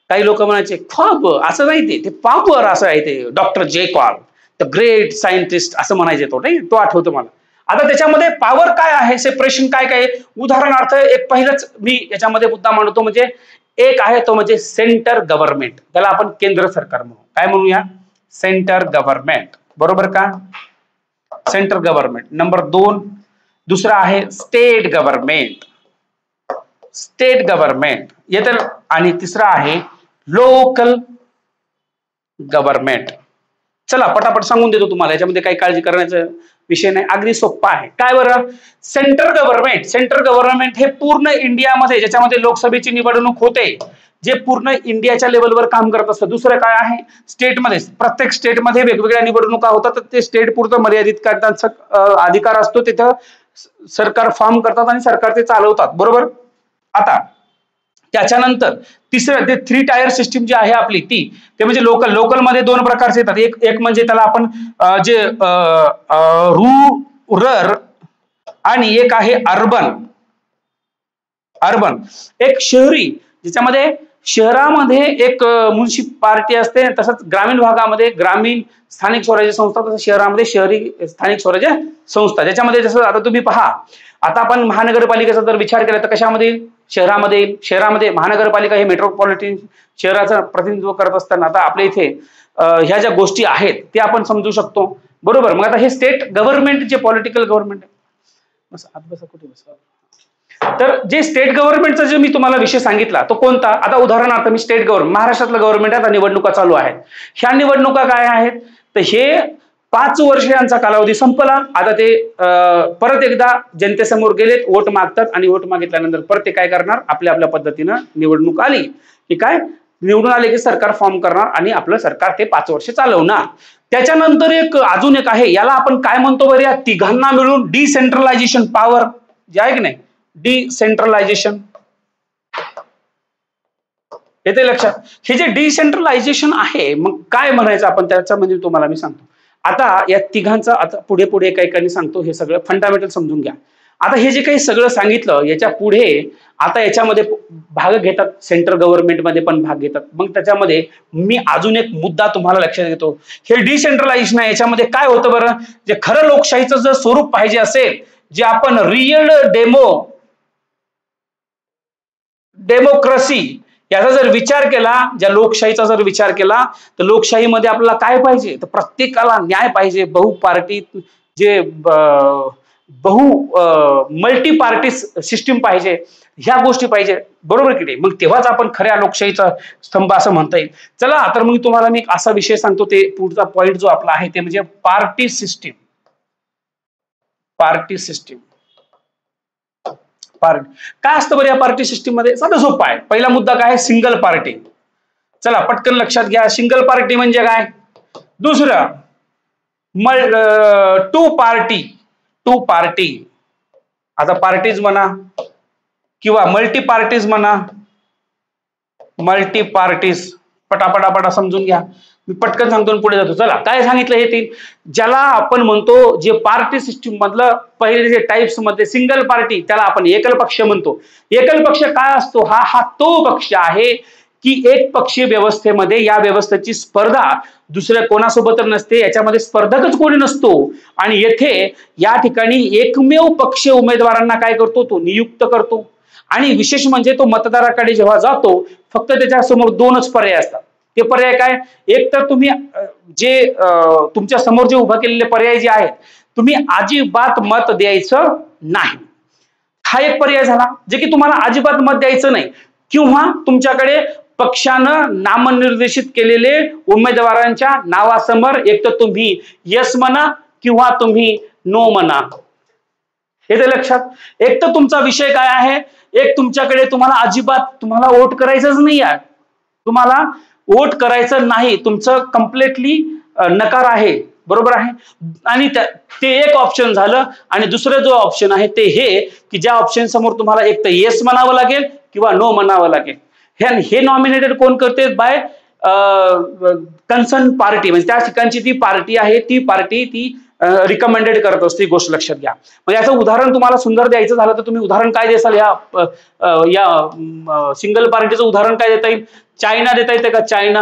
काही लोक म्हणायचे ख्वाब, असं नाही, ते पॉवर असं आहे. ते डॉक्टर जे कॉल द ग्रेट सायंटिस्ट असं म्हणायचे, तो नाही, तो आठवतो मला. आता त्याच्यामध्ये पॉवर काय आहे, सेपरेशन काय काय, उदाहरणार्थ एक पहिलंच मी याच्यामध्ये मुद्दा मांडतो, म्हणजे एक आहे तो म्हणजे सेंटर गव्हर्नमेंट, त्याला आपण केंद्र सरकार म्हणू. काय म्हणूया, सेंटर गव्हर्नमेंट, बरोबर का, सेंट्रल गव्हर्नमेंट. नंबर 2 दुसरा आहे स्टेट गव्हर्नमेंट, स्टेट गव्हर्नमेंट येतं. आणि तिसरा आहे लोकल गव्हर्नमेंट. चला पटापट सांगून देतो तुम्हाला, याच्यामध्ये काही काळजी करण्याचा विषय नाही, अगदी सोपा आहे. काय बरं, सेंट्रल गव्हर्नमेंट. सेंट्रल गव्हर्नमेंट हे पूर्ण इंडियामध्ये, ज्याच्यामध्ये लोकसभेची निवडणूक होते, जे पूर्ण इंडियाच्या लेवलवर काम करत असतं. दुसरं काय आहे, स्टेटमध्ये, प्रत्येक स्टेटमध्ये वेगवेगळ्या निवडणुका होतात, तर ते स्टेट पुरतं मर्यादित करण्याचा अधिकार असतो. तिथं सरकार फॉर्म करतात आणि सरकार ते चालवतात, बरोबर. आता त्याच्यानंतर तिसरं ते 3 टायर सिस्टीम जी आहे आपली, ते म्हणजे लोकल. लोकलमध्ये 2 प्रकारचे येतात. एक म्हणजे त्याला आपण जे रूरल, आणि एक आहे अर्बन. अर्बन एक शहरी, ज्याच्यामध्ये शहरामध्ये एक म्युनिसिपालिटी असते, तसंच ग्रामीण भागामध्ये ग्रामीण स्थानिक स्वराज्य संस्था, तसं शहरामध्ये शहरी स्थानिक स्वराज्य संस्था. ज्याच्यामध्ये जसं आता तुम्ही पहा, आता आपण महानगरपालिकेचा जर विचार केला तर कशामध्ये, शहरामध्ये. शहरामध्ये महानगरपालिका हे मेट्रोपॉलिटन शहराचं प्रतिनिधित्व करत असताना, आता आपल्या इथे ह्या ज्या गोष्टी आहेत ते आपण समजू शकतो, बरोबर. मग आता हे स्टेट गव्हर्नमेंट, जे पॉलिटिकल गव्हर्नमेंट आहे, कुठे बस. तर जे स्टेट गव्हर्नमेंटचा जे मी तुम्हाला विषय सांगितला तो कोणता, आता उदाहरणार्थ मी स्टेट गव्हर्नमेंट, महाराष्ट्रातलं गव्हर्नमेंट आहे, आता निवडणुका चालू आहेत. ह्या निवडणुका काय आहेत, तर हे 5 वर्ष यांचा कालावधी संपला. आता ते परत एकदा जनतेसमोर गेलेत, वोट मागतात, आणि वोट मागितल्यानंतर परत ते काय करणार, आपल्या आपल्या पद्धतीनं निवडणूक आली की काय, निवडून आले की सरकार फॉर्म करणार आणि आपलं सरकार ते 5 वर्ष चालवणार. त्याच्यानंतर अजून एक आहे, याला आपण काय म्हणतो बरं, या तिघांना मिळून डिसेंट्रलायझेशन पॉवर जे आहे की नाही, डिसेंट्रलायझेशन. येते लक्षात. हे जे डिसेंट्रलायझेशन आहे, मग काय म्हणायचं आपण त्याच्यामध्ये तुम्हाला मी सांगतो. आता या तिघांचा आता पुढे पुढे काही काही सांगतो, हे सगळं फंडामेंटल समजून घ्या. आता हे जे काही सगळं सांगितलं याच्या पुढे आता याच्यामध्ये भाग घेतात, सेंट्रल गव्हर्नमेंटमध्ये पण भाग घेतात. मग त्याच्यामध्ये मी अजून एक मुद्दा तुम्हाला लक्षात घेतो. हे डिसेंट्रलाइजेशन आहे, याच्यामध्ये काय होतं बरं, जे खरं लोकशाहीचं जर स्वरूप पाहिजे असेल, जे आपण रिअल डेमोक्रेसी याचा जर विचार केला, ज्या लोकशाहीचा जर विचार केला, तर लोकशाहीमध्ये आपल्याला काय पाहिजे, तर प्रत्येकाला न्याय पाहिजे, बहुपार्टी जे मल्टी पार्टी सिस्टीम पाहिजे, ह्या गोष्टी पाहिजे, बरोबर की नाही. मग तेव्हाच आपण खऱ्या लोकशाहीचा स्तंभ असं म्हणता येईल. चला तर मग तुम्हाला मी एक असा विषय सांगतो, ते पुढचा पॉइंट जो आपला आहे ते म्हणजे पार्टी सिस्टीम. पार्टी सिस्टीम काय असतं बरं या पार्टी सिस्टीम मध्ये, साधं सोपं आहे. पहिला मुद्दा काय आहे, सिंगल पार्टी. चला पटकन लक्षात घ्या, सिंगल पार्टी म्हणजे काय. दुसरं टू पार्टी, आता पार्टीज म्हणा किंवा मल्टी पार्टीज म्हणा, मल्टी पार्टीज पटापटापटा समजून घ्या. मी पटकन सांगतो पुढे जातो. चला काय सांगितलं हे तीन, ज्याला आपण म्हणतो जे पार्टी सिस्टीम मधलं पहिले जे टाइप्स मध्ये सिंगल पार्टी, त्याला आपण एकल पक्ष म्हणतो. एकल पक्ष काय असतो, हा तो पक्ष आहे की एक पक्षीय व्यवस्थेमध्ये या व्यवस्थेची स्पर्धा दुसऱ्या कोणासोबत नसते, याच्यामध्ये स्पर्धकच कोणी नसतो. आणि येथे या ठिकाणी एकमेव पक्षीय उमेदवारांना काय करतो, तो नियुक्त करतो. आणि विशेष म्हणजे तो मतदाराकडे जेव्हा जातो, फक्त त्याच्या समोर दोनच पर्याय असतात. ते पर्याय काय, एक तर तुम्ही जे तुमच्या समोर जे उभा केलेले पर्याय जे आहेत, तुम्ही अजिबात मत द्यायचं नाही, हा एक पर्याय झाला, जे की तुम्हाला अजिबात मत द्यायचं नाही, किंवा तुमच्याकडे पक्षानं नामनिर्देशित केलेले उमेदवारांच्या नावासमोर एक तर तुम्ही यस म्हणा किंवा तुम्ही नो म्हणा. हे तर लक्षात. एक तर तुमचा विषय काय आहे, एक तुमच्याकडे तुम्हाला वोट करायचंच नाही आहे, तुम्हाला वोट करायचं नाही, तुमचं कम्प्लिटली नकार आहे, बरोबर आहे. आणि ते एक ऑप्शन झालं. आणि दुसरं जो ऑप्शन आहे ते हे की ज्या ऑप्शन समोर तुम्हाला एक तर येस म्हणावं लागेल किंवा नो म्हणावं लागेल. हे नॉमिनेटेड कोण करते, बाय कन्सर्न पार्टी, म्हणजे त्या ठिकाणची ती पार्टी आहे, ती पार्टी ती रिकमेंडेड करत असते. गोष्ट लक्षात घ्या. म्हणजे याचं उदाहरण तुम्हाला सुंदर द्यायचं झालं तर तुम्ही उदाहरण काय देसाल, या सिंगल पार्टीचं उदाहरण काय देता येईल, चायना देता येते का, चायना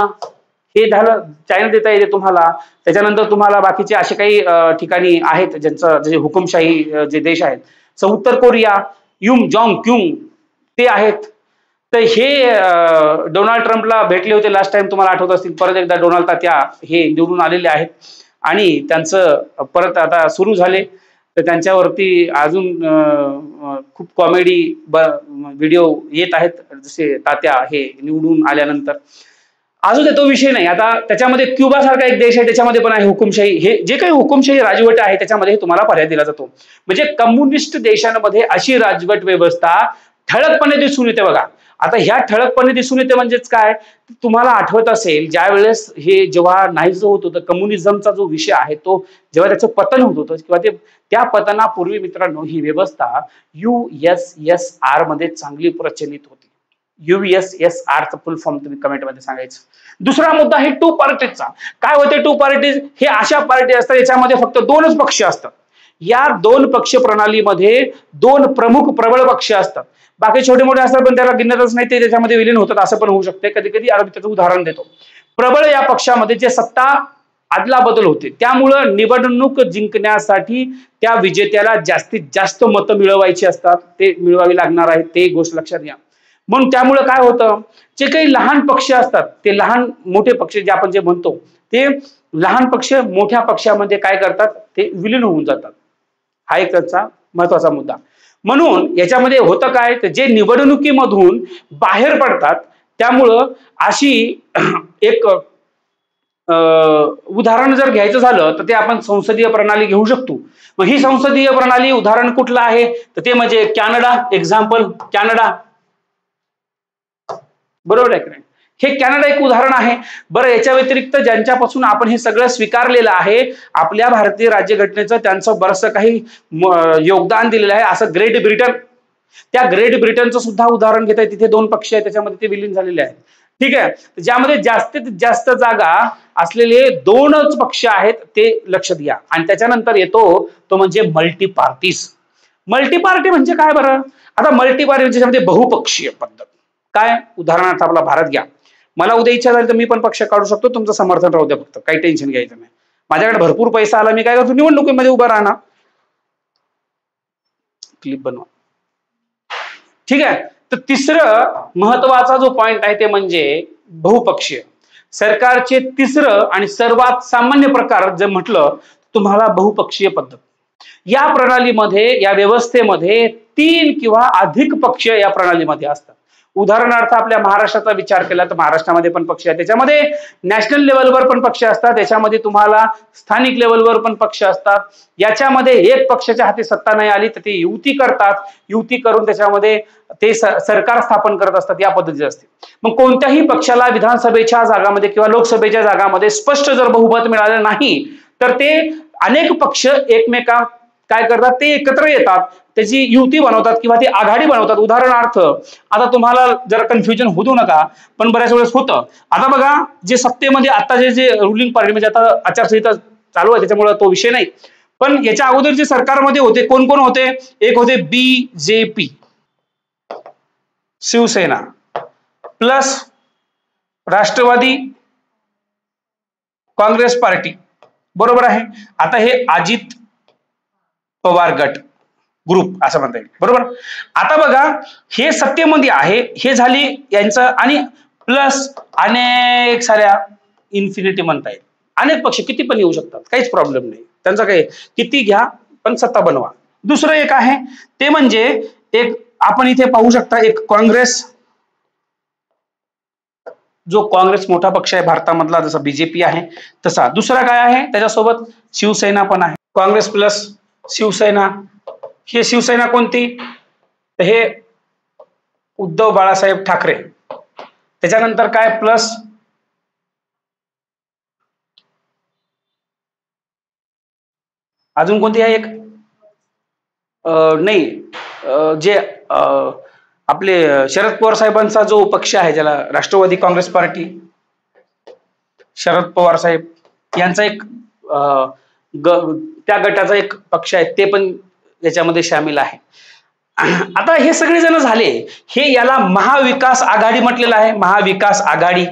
हे झालं, चायना देता येते तुम्हाला. त्याच्यानंतर तुम्हाला बाकीचे असे काही ठिकाणी आहेत ज्यांचं जे हुकुमशाही जे देश आहेत, उत्तर कोरिया, युम जॉंग क्युंग ते आहेत. तर हे डोनाल्ड ट्रम्पला भेटले होते लास्ट टाइम, तुम्हाला आठवत असतील. परत एकदा डोनाल्ड तात्या हे निवडून आलेले आहेत आणि त्यांचं परत आता सुरू झाले. तर त्यांच्यावरती अजून खूप कॉमेडी व्हिडिओ येत आहेत, जसे तात्या हे निवडून आल्यानंतर. अजून तो विषय नाही. आता त्याच्यामध्ये क्युबा सारखा एक देश आहे, त्याच्यामध्ये पण आहे हुकुमशाही. हे जे काही हुकुमशाही राजवट आहे त्याच्यामध्ये तुम्हाला पर्याय दिला जातो. म्हणजे कम्युनिस्ट देशांमध्ये अशी राजवट व्यवस्था ठळकपणे दिसून येते बघा. आता ह्या ठळकपणे दिसून येते म्हणजेच काय, तुम्हाला आठवत असेल ज्या वेळेस हे जेव्हा नाहीचं होत होतं, कम्युनिझमचा जो विषय आहे तो जेव्हा त्याचं पतन होत होतं किंवा त्या पतनापूर्वी मित्रांनो ही व्यवस्था USSR मध्ये चांगली प्रचलित होती. USSR चा फुल फॉर्म तुम्ही कमेंट मध्ये सांगायचं. दुसरा मुद्दा आहे टू पार्टीजचा. काय होते टू पार्टीज, हे अशा पार्टी असतात याच्यामध्ये फक्त दोनच पक्ष असतात. या दोन पक्ष प्रणालीमध्ये दोन प्रमुख प्रबळ पक्ष असतात. बाकी छोटे मोठे असतात पण त्याला गिनतच नाही, ते त्याच्यामध्ये विलीन होतात, असं पण होऊ शकते. कधी कधी त्याचं उदाहरण देतो. प्रबळ या पक्षामध्ये जे सत्ता आदला बदल होते, त्यामुळं निवडणूक जिंकण्यासाठी त्या विजेत्याला जास्तीत जास्त मतं मिळवायची असतात, ते मिळवावी लागणार आहे, ते गोष्ट लक्षात घ्या. म्हणून त्यामुळे काय होतं, जे काही लहान पक्ष असतात ते लहान मोठे पक्ष जे आपण जे म्हणतो ते लहान पक्ष मोठ्या पक्षामध्ये काय करतात, ते विलीन होऊन जातात. हा एक त्याचा महत्वाचा मुद्दा. म्हणून याच्यामध्ये होतं काय, तर जे निवडणुकीमधून बाहेर पडतात त्यामुळं अशी एक उदाहरण जर घ्यायचं झालं तर ते आपण संसदीय प्रणाली घेऊ शकतो. मग ही संसदीय प्रणाली उदाहरण कुठलं आहे, तर ते म्हणजे कॅनडा. एक्झाम्पल कॅनडा, बरोबर आहे की नाही. हे कॅनडा एक उदाहरण आहे. बरं, याच्या व्यतिरिक्त ज्यांच्यापासून आपण हे सगळं स्वीकारलेलं आहे आपल्या भारतीय राज्यघटनेचं, त्यांचं बरंचसं काही योगदान दिलेलं आहे, असं ग्रेट ब्रिटन. त्या ग्रेट ब्रिटनचं सुद्धा उदाहरण घेता येईल. तिथे दोन पक्ष आहेत, त्याच्यामध्ये ते विलीन झालेले आहेत. ठीक आहे. ज्यामध्ये जास्तीत जास्त जागा असलेले दोनच पक्ष आहेत, ते लक्षात घ्या. आणि त्याच्यानंतर येतो तो म्हणजे मल्टी पार्टीज. मल्टी पार्टी म्हणजे काय बरं? आता मल्टी पार्टी म्हणजे बहुपक्षीय पद्धत. काय? उदाहरणार्थ आपला भारत घ्या. मला उद्या इच्छा झाली तर मी पण पक्ष काढू शकतो, तुमचं समर्थन राहू द्या, फक्त काही टेन्शन घ्यायचं नाही. माझ्याकडे भरपूर पैसा आला, मी काय करतो, निवडणुकीमध्ये उभा राहणार. क्लिप बनवा. ठीक आहे. तर तिसरं महत्वाचा जो पॉइंट आहे ते म्हणजे बहुपक्षीय. सरकारचे तिसरं आणि सर्वात सामान्य प्रकार जर म्हटलं तुम्हाला बहुपक्षीय पद्धत. या प्रणालीमध्ये, या व्यवस्थेमध्ये 3 किंवा अधिक पक्ष या प्रणालीमध्ये असतात. उदाहरणार्थ आपल्या महाराष्ट्राचा विचार केला तर महाराष्ट्रामध्ये पण पक्ष आहेत, त्याच्यामध्ये नॅशनल लेवलवर पण पक्ष असतात, त्याच्यामध्ये तुम्हाला स्थानिक लेवलवर पण पक्ष असतात. याच्यामध्ये एक पक्षाच्या हाती सत्ता नाही आली तर ते युती करतात, युती करून त्याच्यामध्ये ते सरकार स्थापन करत असतात, या पद्धतीचे असते. मग कोणत्याही पक्षाला विधानसभेच्या जागामध्ये किंवा लोकसभेच्या जागामध्ये स्पष्ट जर बहुमत मिळालं नाही तर ते अनेक पक्ष एकमेका काय करतात, ते एकत्र येतात, त्याची युती बनवतात किंवा ती आघाडी बनवतात. उदाहरणार्थ आता तुम्हाला जरा कन्फ्युजन होऊ नका, पण बऱ्याच वेळेस होतं. आता बघा, जे सत्तेमध्ये आता जे रुलिंग पार्टी, म्हणजे आता आचारसंहिता चालू आहे त्याच्यामुळे तो विषय नाही, पण याच्या अगोदर जे सरकारमध्ये होते कोण कोण होते? एक होते BJP, Shiv Sena plus Rashtrawadi Congress party, बरोबर आहे. आता हे अजित पवार गट ग्रुप असं म्हणता येईल, बरोबर. आता बघा, हे सत्तेमध्ये आहे, हे झाली यांचं, आणि प्लस अनेक साऱ्या इन्फिनिटी म्हणता येईल. अनेक पक्ष किती पण येऊ शकतात, काहीच प्रॉब्लेम नाही त्यांचा, काही किती घ्या पण सत्ता बनवा. दुसरं एक आहे ते म्हणजे एक आपण इथे पाहू शकता, एक काँग्रेस, जो काँग्रेस मोठा पक्ष आहे भारतामधला, जसा बीजेपी आहे तसा. दुसरा काय आहे त्याच्यासोबत? शिवसेना पण आहे. काँग्रेस प्लस शिवसेना. हे शिवसेना कोणती? तर हे उद्धव बाळासाहेब ठाकरे. त्याच्यानंतर काय? प्लस अजून कोणती आहे? एक नाही, जे आपले शरद पवार साहेबांचा जो पक्ष आहे, ज्याला राष्ट्रवादी काँग्रेस पार्टी, शरद पवार साहेब यांचा एक त्या गटाचा एक पक्ष आहे, ते पण याच्यामध्ये सामील आहे. आता हे सगळे जण झाले, हे याला महाविकास आघाडी म्हटलेलं आहे, महाविकास आघाडी.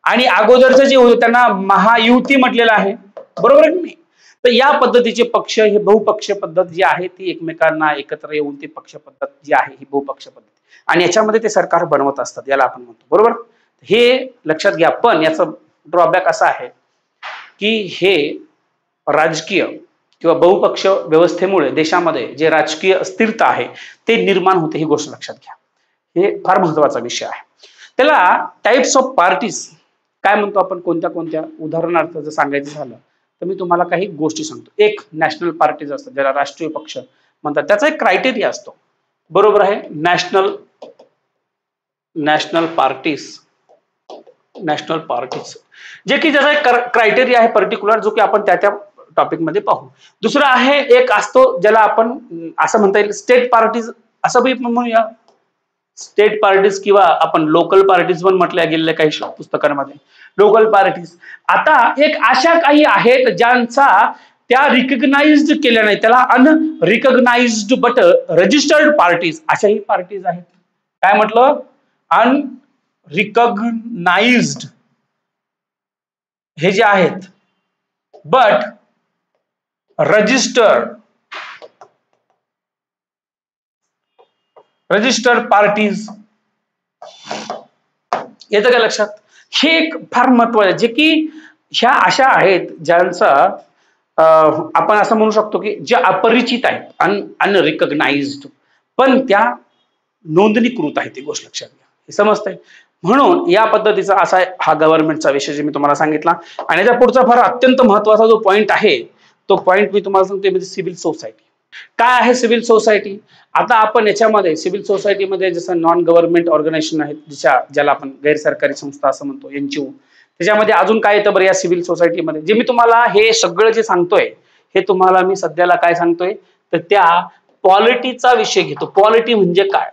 आणि अगोदरचं जे होतं त्यांना महायुती म्हटलेलं आहे, बरोबर की नाही. तर या पद्धतीचे पक्ष, हे बहुपक्ष पद्धत जी आहे ती एकमेकांना एकत्र येऊन ती पक्ष पद्धत जी आहे ही बहुपक्ष पद्धत, आणि याच्यामध्ये ते सरकार बनवत असतात, याला आपण म्हणतो, बरोबर. हे लक्षात घ्या. पण याचं ड्रॉबॅक असा आहे की हे राजकीय किंवा बहुपक्ष व्यवस्थेमुळे देशामध्ये जे राजकीय अस्थिरता आहे ते निर्माण होते, ही गोष्ट लक्षात घ्या. हे फार महत्वाचा विषय आहे. त्याला टाइप्स ऑफ पार्टीज काय म्हणतो आपण, कोणत्या कोणत्या? उदाहरणार्थ जर सांगायचं झालं तर मी तुम्हाला काही गोष्टी सांगतो. एक नॅशनल पार्टीज असतात, ज्याला राष्ट्रीय पक्ष म्हणतात, त्याचा एक क्रायटेरिया असतो, बरोबर आहे. नॅशनल पार्टीज जे की ज्याचा एक क्रायटेरिया आहे पर्टिक्युलर, जो की आपण त्या टॉपिक मध्ये पाहू. दुसरा आहे, एक असतो ज्याला आपण असं म्हणता येईल स्टेट पार्टीज, असं बी म्हणूया, स्टेट पार्टीज किंवा आपण लोकल पार्टीज पण म्हटल्या गेलेल्या काही पुस्तकांमध्ये, लोकल पार्टीज. आता एक अशा काही आहेत ज्यांचा त्या रिकग्नाइज्ड केल्या नाही, त्याला अनरिकग्नाइज्ड बट रजिस्टर्ड पार्टीज, अशाही पार्टीज आहेत. काय म्हटलं? अनरिकग्नाइज्ड हे जे आहेत, बट रजिस्टर्ड पार्टीज. येतं का लक्षात? हे एक फार महत्वाचं आहे, जे की ह्या अशा आहेत ज्यांचा आपण असं म्हणू शकतो की ज्या अपरिचित आहेत, अनरिकग्नाइज्ड, पण त्या नोंदणीकृत आहेत. ती गोष्ट लक्षात घ्या, हे समजतंय. म्हणून या पद्धतीचा असा हा गव्हर्नमेंटचा विषय जे मी तुम्हाला सांगितला. आणि याच्या पुढचा फार अत्यंत महत्वाचा जो पॉइंट आहे, तो पॉइंट मी तुम्हाला सांगते, म्हणजे सिव्हिल सोसायटी. काय आहे सिव्हिल सोसायटी? आता आपण याच्यामध्ये सिव्हिल सोसायटीमध्ये जसं नॉन गव्हर्नमेंट ऑर्गनायझेशन आहेत, ज्याला आपण गैरसरकारी संस्था असं म्हणतो, एनजीओ, त्याच्यामध्ये अजून काय येतं बरं या सिव्हिल सोसायटीमध्ये? जे मी तुम्हाला हे सगळं जे सांगतोय, हे तुम्हाला मी सध्याला काय सांगतोय तर त्या पॉलिटीचा विषय घेतो. पॉलिटी म्हणजे काय?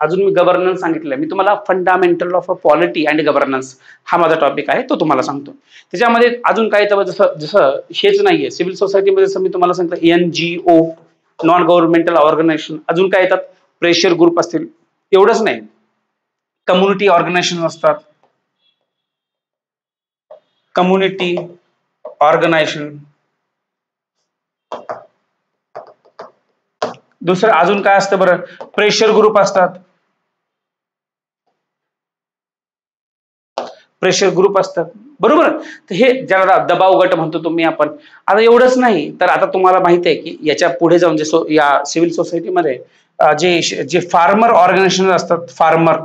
अजून मी गव्हर्नन्स सांगितलंय, मी तुम्हाला fundamental of a polity and governance हा माझा टॉपिक आहे, तो तुम्हाला सांगतो. त्याच्यामध्ये अजून काय येतं, जसं हेच नाहीये सिव्हिल सोसायटीमध्ये, जसं मी तुम्हाला सांगतो एनजीओ, नॉन गव्हर्नमेंटल ऑर्गनायझेशन, अजून काय येतात, प्रेशर ग्रुप असतील. एवढंच नाही, कम्युनिटी ऑर्गनायझेशन असतात, कम्युनिटी ऑर्गनायझेशन. दुसरं अजून काय असतं बरं, प्रेशर ग्रुप असतात, प्रेशर ग्रुप असतात, बरोबर. तर हे ज्याला दबाव गट म्हणतो तुम्ही आपण. आता एवढंच नाही तर आता तुम्हाला माहिती आहे की याच्या पुढे जाऊन जे या सिव्हिल सोसायटीमध्ये जे जे फार्मर ऑर्गनायझेशन असतात, फार्मर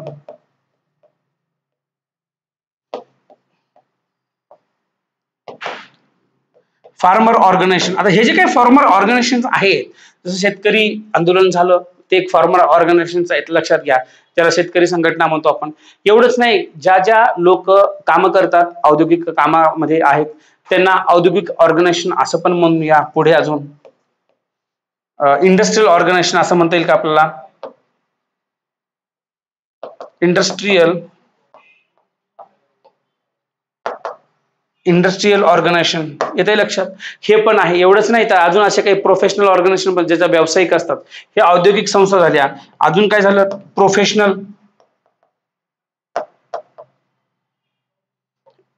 फार्मर ऑर्गनायझेशन. आता हे जे काही फार्मर ऑर्गनायझेशन आहेत, जसं शेतकरी आंदोलन झालं ते एक फार्मर ऑर्गनायझेशन आहे, लक्षात घ्या, त्याला शेतकरी संघटना म्हणतो आपण. एवढंच नाही, ज्या ज्या लोक काम करतात औद्योगिक कामामध्ये आहेत त्यांना औद्योगिक ऑर्गनायझेशन असं पण म्हणूया. पुढे अजून इंडस्ट्रियल ऑर्गनायझेशन असं म्हणता येईल का आपल्याला, इंडस्ट्रियल ऑर्गनायझेशन येते लक्षात. हे पण आहे. एवढंच नाही तर अजून असे काही प्रोफेशनल ऑर्गनायझेशन पण ज्याच्या व्यावसायिक असतात, हे औद्योगिक संस्था झाल्या. अजून काय झालं,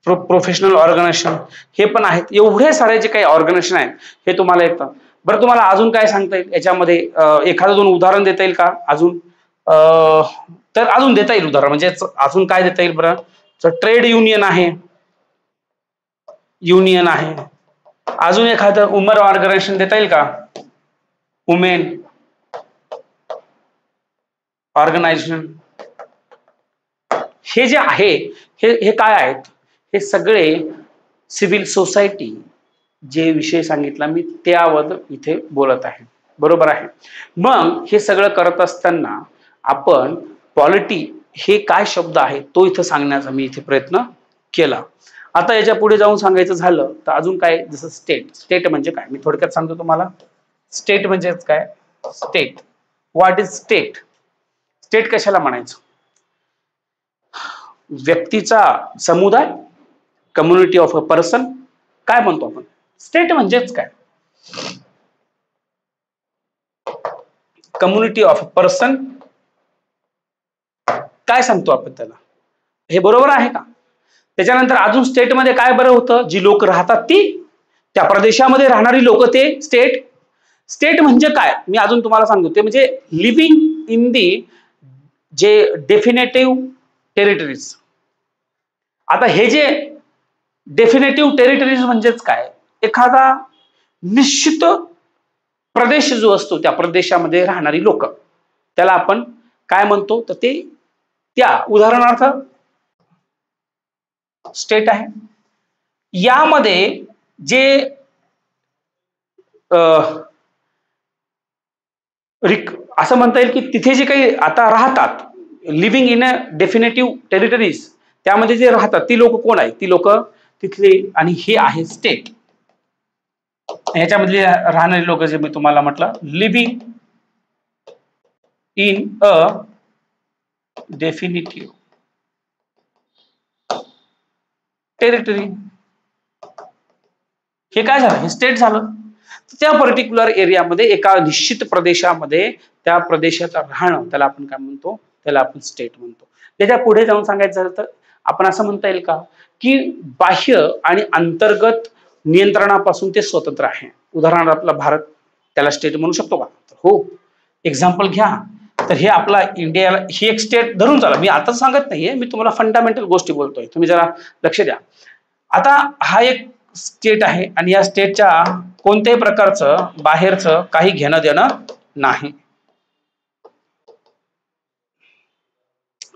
प्रोफेशनल ऑर्गनायझेशन हे पण आहेत. एवढे सारे जे काही ऑर्गनायझेशन आहेत हे तुम्हाला येतं. बरं, तुम्हाला अजून काय सांगता येईल याच्यामध्ये, एखादं दोन उदाहरण देता येईल का अजून? तर अजून देता येईल उदाहरण, म्हणजे अजून काय देता येईल बरं? ट्रेड युनियन आहे, अजून एखादं वुमन ऑर्गनायझेशन देता येईल का, वुमेन ऑर्गनायझेशन. हे जे आहे हे काय आहेत, हे सगळे सिव्हिल सोसायटी जे विषय सांगितला मी त्यावर इथे बोलत आहे, बरोबर आहे. मग हे सगळं करत असताना आपण पॉलिटी हे काय शब्द आहे तो इथं सांगण्याचा मी इथे प्रयत्न केला. आता याच्या पुढे जाऊन सांगायचं झालं तर अजून काय, जसं स्टेट म्हणजे काय मी थोडक्यात सांगतो तुम्हाला. स्टेट म्हणजे काय, state, what is state? State कशाला म्हणायचं? व्यक्तीचा समुदाय, कम्युनिटी ऑफ अ पर्सन, काय म्हणतो आपण? स्टेट म्हणजेच काय, कम्युनिटी ऑफ अ पर्सन, काय सांगतो आपण त्याला? हे बरोबर आहे का? त्याच्यानंतर अजून स्टेटमध्ये काय बरं होतं, जी लोक राहतात ती, त्या प्रदेशामध्ये राहणारी लोक, ते स्टेट. स्टेट म्हणजे काय मी अजून तुम्हाला सांगतो, ते म्हणजे लिव्हिंग इन दी जे डेफिनेटिव्ह टेरिटरीज. आता हे जे डेफिनेटिव्ह टेरिटरीज म्हणजेच काय, एखादा निश्चित प्रदेश जो असतो त्या प्रदेशामध्ये राहणारी लोक, त्याला आपण काय म्हणतो, तर ते त्या उदाहरणार्थ स्टेट आहे. यामध्ये जे असं म्हणता येईल की तिथे जे काही आता राहतात, लिव्हिंग इन अ डेफिनेटिव्ह टेरिटरीज, त्यामध्ये जे राहतात ती लोक कोण आहेत, ती लोक तिथले, आणि हे आहे स्टेट. ह्याच्यामधले राहणारे लोक जे मी तुम्हाला म्हटलं, लिव्हिंग इन अ डेफिनेटिव्ह टेरिटरी, हे काय झालं, हे स्टेट झालं. त्या पर्टिक्युलर एरियामध्ये, एका निश्चित प्रदेशामध्ये त्या प्रदेशात राहणं, त्याला आपण काय म्हणतो, त्याला आपण स्टेट म्हणतो. त्याच्या पुढे जाऊन सांगायचं झालं तर आपण असं म्हणता येईल का की बाह्य आणि अंतर्गत नियंत्रणापासून ते स्वतंत्र आहे. उदाहरणार्थ आपला भारत, त्याला स्टेट म्हणू शकतो का? हो. एक्झाम्पल घ्या तर हे आपला इंडियाला, ही एक स्टेट धरून चाला. मी आता सांगत नाहीये, मी तुम्हाला फंडामेंटल गोष्टी बोलतोय, तुम्ही जरा लक्ष द्या. आता हा एक स्टेट आहे आणि या स्टेटच्या कोणत्याही प्रकारचं बाहेरचं काही घेणं देणं नाही.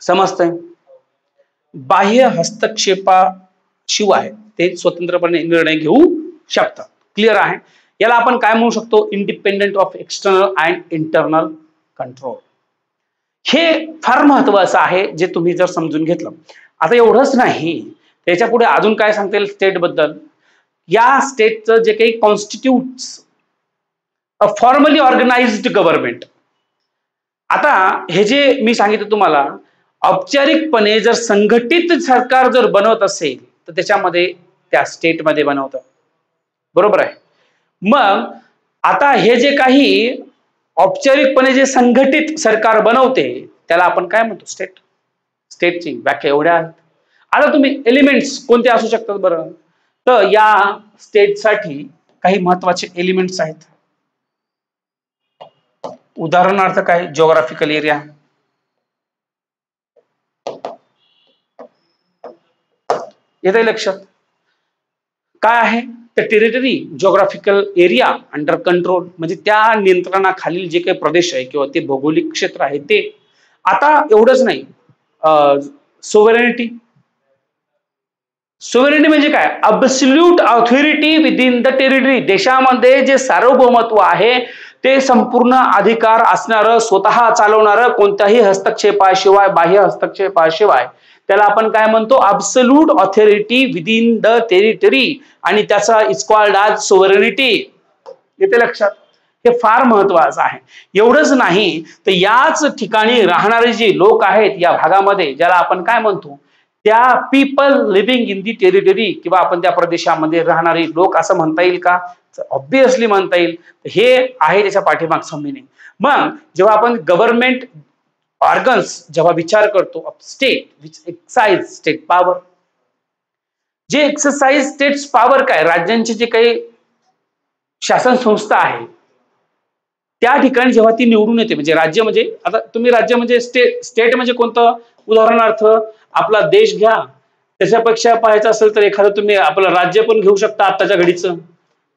समजतंय? बाह्य हस्तक्षेपाशिवाय ते स्वतंत्रपणे निर्णय घेऊ शकतात. क्लिअर आहे? याला आपण काय म्हणू शकतो, independent of external and internal control. हे फार महत्वाचं आहे, जे तुम्ही जर समजून घेतलं. आता एवढंच नाही, त्याच्या पुढे अजून काय सांगता येईल स्टेट बद्दल. या स्टेटचं जे काही कॉन्स्टिट्यूट्स अ फॉर्मली ऑर्गनाइज्ड गव्हर्नमेंट. आता हे जे मी सांगितलं तुम्हाला, औपचारिकपणे जर संघटित सरकार जर बनवत असेल तर त्याच्यामध्ये त्या स्टेटमध्ये बनवतं, बरोबर आहे. मग आता हे जे काही औपचारिकपणे जे संघटित सरकार बनवते त्याला आपण काय म्हणतो? स्टेट. स्टेटची व्याख्या एवढ्या आहेत. आता तुम्ही एलिमेंट्स कोणते असू शकतात बरं? तर या स्टेटसाठी काही महत्वाचे एलिमेंट्स आहेत. उदाहरणार्थ काय? जिओग्राफिकल एरिया, येते लक्षात. काय आहे? तर territory, geographical area under control, म्हणजे त्या नियंत्रणाखालील जे काही प्रदेश आहे किंवा ते भौगोलिक क्षेत्र आहे ते. आता एवढंच नाही, सोव्हरेनिटी. सोव्हरेनिटी म्हणजे काय? Absolute authority within the territory. देशामध्ये जे सार्वभौमत्व आहे ते संपूर्ण अधिकार असणारं, स्वतः चालवणारं, कोणत्याही हस्तक्षेपाशिवाय, बाह्य हस्तक्षेपाशिवाय, त्याला आपण काय म्हणतो? Absolute authority within the territory, आणि त्याचा इज कॉल्ड ॲज सोव्हरेनिटी. येते लक्षात. हे फार महत्वाचं आहे. एवढंच नाही तर याच ठिकाणी राहणारे जे लोक आहेत या भागामध्ये, ज्याला आपण काय म्हणतो? त्या people living in the territory, किंवा आपण त्या प्रदेशामध्ये राहणारे लोक असं म्हणता येईल का? ऑब्विसली म्हणता येईल. हे आहे त्याच्या पाठीमागचं मिनिंग. मग जेव्हा आपण गव्हर्नमेंट ऑर्गन्स जेव्हा विचार करतो of state which exercise state power, जे एक्सरसाइज स्टेट्स पॉवर काय? राज्यांची जे काही शासन संस्था आहे त्या ठिकाणी जेव्हा ती निवडून येते, म्हणजे राज्य म्हणजे, आता तुम्ही राज्य म्हणजे स्टेट म्हणजे कोणतं? उदाहरणार्थ आपला देश घ्या, त्याच्यापेक्षा पाहायचं असेल तर एखादं तुम्ही आपलं राज्य पण घेऊ शकता आत्ताच्या घडीचं.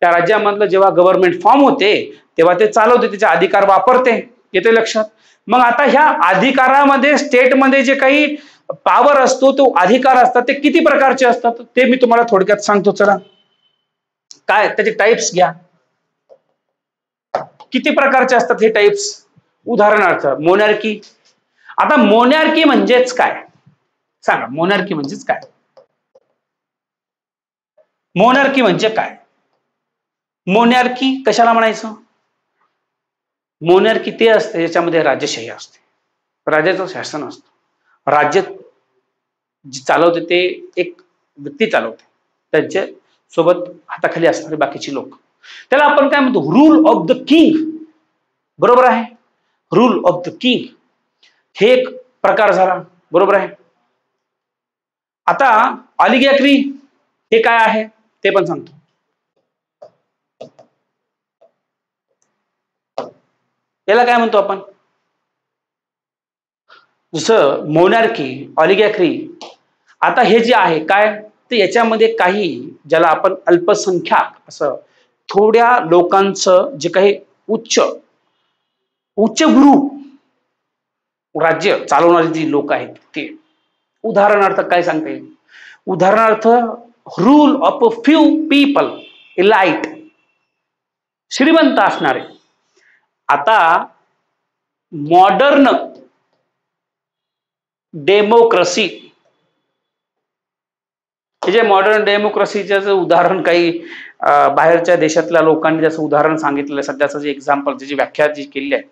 त्या राज्यामधलं जेव्हा गव्हर्नमेंट फॉर्म होते तेव्हा ते चालवते, त्याचे अधिकार वापरते. येते लक्षात. मग आता ह्या अधिकारामध्ये स्टेटमध्ये जे काही पॉवर असतो, तो अधिकार असतात, ते किती प्रकारचे असतात ते मी तुम्हाला थोडक्यात सांगतो. चला, काय त्याचे टाइप्स घ्या. किती प्रकारचे असतात हे टाइप्स? उदाहरणार्थ मोनॅर्की. आता मोनॅर्की म्हणजेच काय सांगा? मोनॅर्की म्हणजेच काय? मोनॅर्की म्हणजे काय? मोनॅर्की कशाला म्हणायचं? मोनॅर्की ते असते ज्याच्यामध्ये राजेशाही असते, राजाचं शासन असतं. राज्य चालवते ते एक व्यक्ती चालवते, त्यांच्या सोबत हाताखाली असणारे बाकीचे लोक. त्याला आपण काय म्हणतो? Rule of the king. बरोबर आहे. रूल ऑफ द किंग हे एक प्रकार झाला. बरोबर आहे. आता ऑलिगॅर्की हे काय आहे ते पण सांगतो. याला काय म्हणतो आपण? जसं मोनॅर्की, ऑलिगॅर्की. आता हे जे आहे काय, तर याच्यामध्ये काही ज्याला आपण अल्पसंख्याक असं थोड्या लोकांचं जे काही उच्चभ्रू राज्य चालवणारी जी लोक आहेत ते. उदाहरणार्थ काय सांगता येईल? उदाहरणार्थ rule of a few people, elite, श्रीमंत असणारे. आता मॉडर्न डेमोक्रेसी, हे जे मॉडर्न डेमोक्रेसीचं उदाहरण काही बाहेरच्या देशातल्या लोकांनी जसं उदाहरण सांगितलेलं, सध्याचं जे एक्झाम्पल, जी व्याख्या जी केली आहे,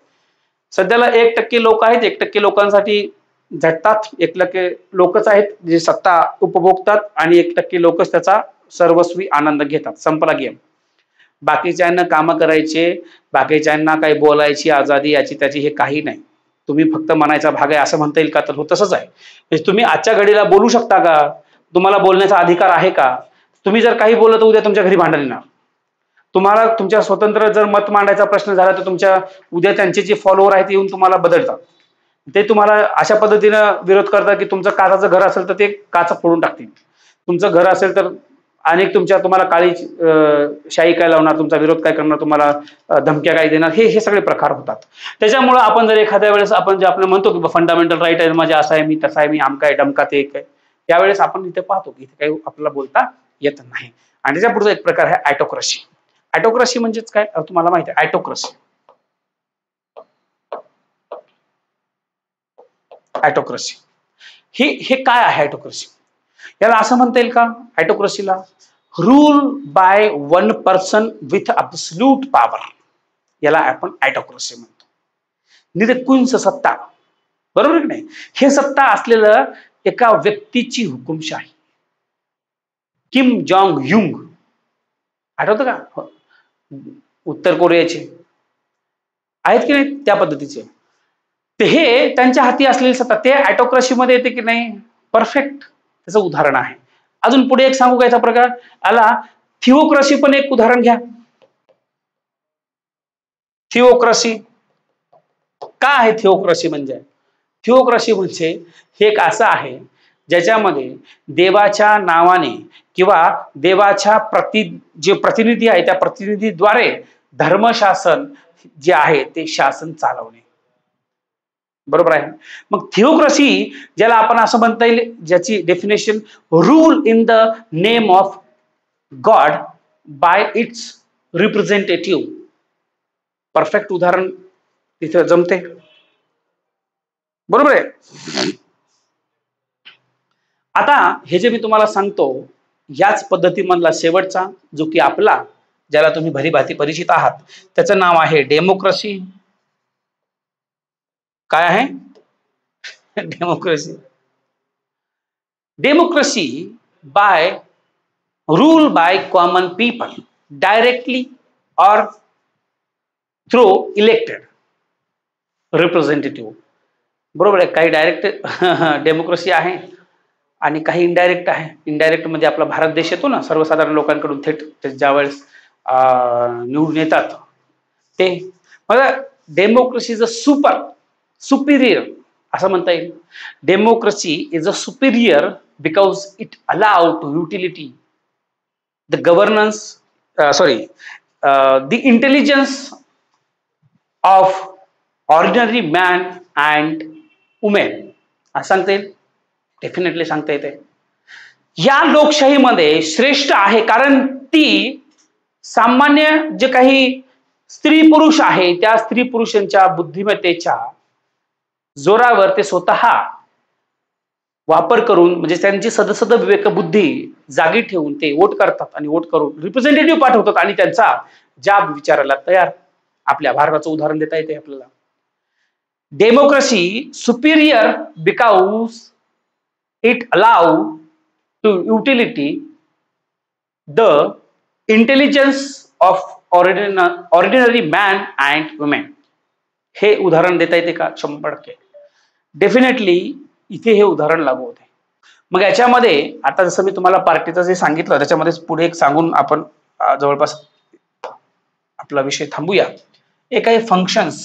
सध्याला 1% लोक आहेत, 1% लोकांसाठी झटतात, 1% लोकच आहेत जे सत्ता उपभोगतात, आणि 1% लोकच त्याचा सर्वस्वी आनंद घेतात. संपला गेम. बाकीच्यांना कामं करायचे, बाकीच्यांना काही बोलायची आजादी याची त्याची हे काही नाही. तुम्ही फक्त म्हणायचा भाग आहे असं म्हणता येईल का? तर हो, तसंच आहे. म्हणजे तुम्ही आजच्या घडीला बोलू शकता का? तुम्हाला बोलण्याचा अधिकार आहे का? तुम्ही जर काही बोललं तर उद्या तुमच्या घरी भांडण येणार. तुम्हाला तुमच्या स्वतंत्र जर मत मांडायचा प्रश्न झाला तर तुमच्या उद्या त्यांचे जे फॉलोअर आहेत येऊन तुम्हाला बदलतात. ते तुम्हाला अशा पद्धतीनं विरोध करतात की तुमचं काचाचं घर असेल तर ते काच फोडून टाकतील. तुमचं घर असेल तर अनेक तुम्हाला काळी शाही काय लावणार, तुमचा विरोध काय करणार, तुम्हाला धमक्या काय देणार, हे सगळे प्रकार होतात. त्याच्यामुळे आपण जर एखाद्या वेळेस आपण जे आपण म्हणतो की फंडामेंटल राईट आहे माझे, असं आहे, मी तसा आहे, मी आमका आहे, डमका ते एक आहे, त्यावेळेस आपण इथे पाहतो की इथे काही आपल्याला बोलता येत नाही. आणि त्याच्या पुढचा एक प्रकार आहे ऑटोक्रसी. ऑटोक्रसी म्हणजेच काय तुम्हाला माहिती आहे? ऑटोक्रसी, ऑटोक्रसी हे काय आहे? ऑटोक्रसी याला असं म्हणता येईल का? ऑटोक्रसीला rule by one person with absolute power, याला आपण ऑटोक्रसी म्हणतो. निरंकुश सत्ता. बरोबर की नाही? हे सत्ता असलेलं एका व्यक्तीची हुकुमशाही. किम जॉंग युंग, आठवतं का? उत्तर कोरियाचे. आहेत की नाही त्या पद्धतीचे. ते हे त्यांच्या हाती असलेली सत्ता ते ऑटोक्रॅसीमध्ये येते की नाही, परफेक्ट त्याचं उदाहरण आहे. अजून पुढे एक सांगू का याचा प्रकार आला, थिओक्रॅसी पण एक उदाहरण घ्या. थिओक्रॅसी काय आहे? थिओक्रॅसी म्हणजे थिओक्रॅसी म्हणजे हे एक असं आहे ज्याच्यामध्ये देवाच्या नावाने किंवा देवाच्या जे प्रतिनिधी आहे त्या प्रतिनिधीद्वारे धर्मशासन जे आहे ते शासन चालवणे. बरोबर आहे. मग थिओक्रॅसी ज्याला आपण असं म्हणता येईल, ज्याची definition rule in the name of God bye it's representative. Perfect उदाहरण तिथे जमते. बरोबर आहे. आता हे जे मी तुम्हाला सांगतो याच पद्धतीमधला शेवटचा जो की आपला ज्याला तुम्ही भलीभाती परिचित आहात त्याचं नाव आहे डेमोक्रेसी. काय आहे? Democracy. Democracy by rule by common people directly और थ्रू इलेक्टेड रिप्रेझेंटेटिव्ह. बरोबर आहे. काही डायरेक्ट डेमोक्रेसी आहे आणि काही इनडायरेक्ट आहे. इनडायरेक्ट म्हणजे आपला भारत देश येतो ना, सर्वसाधारण लोकांकडून थेट ज्यावेळेस निवडून येतात ते. म्हणजे डेमोक्रेसी इज अ सुपिरियर असं म्हणता येईल. Democracy is a superior because it allow to utility the governance the intelligence of ordinary man and women असं सांगता येईल. डेफिनेटली सांगता येते. या लोकशाहीमध्ये श्रेष्ठ आहे कारण ती सामान्य जे काही स्त्री पुरुष आहे त्या स्त्री पुरुषांच्या बुद्धिमत्तेच्या जोरावर ते स्वतः वापर करून म्हणजे त्यांची सदसद विवेक बुद्धी जागी ठेवून ते वोट करतात आणि वोट करून रिप्रेझेंटेटिव्ह पाठवतात आणि त्यांचा जाब विचारायला तयार. आपल्या भारताचं उदाहरण देता येते आपल्याला. Democracy Superior because it allow to utility the intelligence of ordinary man and women. हे उदाहरण देता येते का? 100%. डेफिनेटली इथे हे उदाहरण लागू होते. मग याच्यामध्ये आता जसं मी तुम्हाला पार्टीचं जे सांगितलं त्याच्यामध्ये पुढे एक सांगून आपण जवळपास आपला विषय थांबूया. एक आहे फंक्शन्स.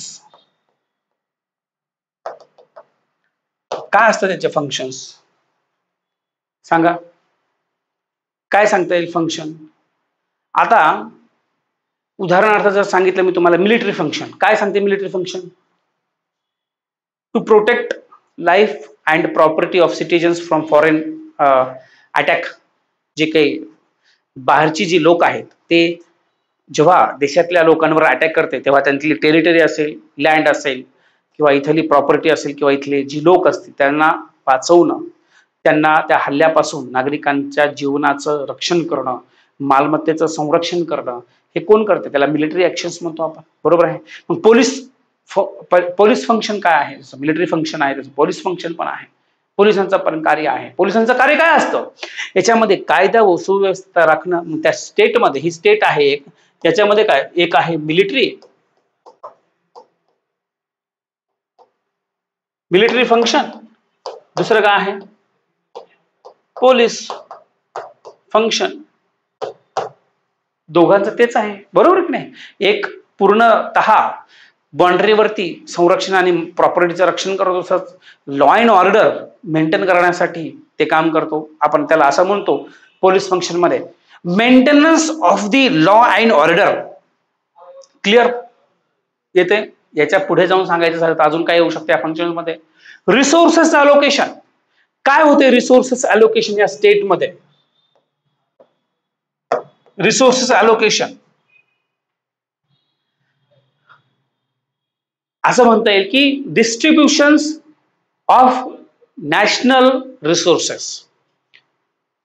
काय असतं त्याचे फंक्शन्स सांगा. काय सांगता येईल फंक्शन? आता उदाहरणार्थ जर सांगितलं मी तुम्हाला मिलिटरी फंक्शन. काय सांगते military function? To protect life and property of citizens from foreign attack. जे काही बाहेरची जी लोक आहेत ते जेव्हा देशातल्या लोकांवर अटॅक करते तेव्हा त्यांची टेरिटरी असेल, लँड असेल किंवा इथली प्रॉपर्टी असेल किंवा इथले जी लोक असतील त्यांना वाचवणं, त्यांना त्या हल्ल्यापासून नागरिकांच्या जीवनाचं रक्षण करणं, मालमत्तेचं संरक्षण करणं हे कोण करते? त्याला मिलिटरी ऍक्शन्स म्हणतो आपण. बरोबर आहे. मग पोलीस फंक्शन काय आहे? जसं मिलिटरी फंक्शन आहे तसं पोलीस फंक्शन पण आहे. पोलिसांचं पण कार्य आहे. पोलिसांचं कार्य काय असतं? याच्यामध्ये कायदा व सुव्यवस्था राखणं. त्या स्टेटमध्ये ही स्टेट आहे एक, त्याच्यामध्ये काय एक आहे मिलिटरी फंक्शन, दुसरं काय आहे पोलीस फंक्शन. दोघांचं तेच आहे. बरोबर की नाही? एक पूर्णतः बाउंड्रीवरती संरक्षण आणि प्रॉपर्टीचं रक्षण करतो, तसंच लॉ अँड ऑर्डर मेंटेन करण्यासाठी ते काम करतो. आपण त्याला असं म्हणतो पोलीस फंक्शन मध्ये maintenance of the law and order. Clear येते? याच्या पुढे जाऊन सांगायचं झालं तर अजून काय येऊ शकते या फंक्शन मध्ये? Resources allocation. काय होते रिसोर्सेस अलोकेशन या स्टेट मध्ये? रिसोर्सेस अलोकेशन असं म्हणता येईल की डिस्ट्रीब्युशन्स ऑफ नॅशनल रिसोर्सेस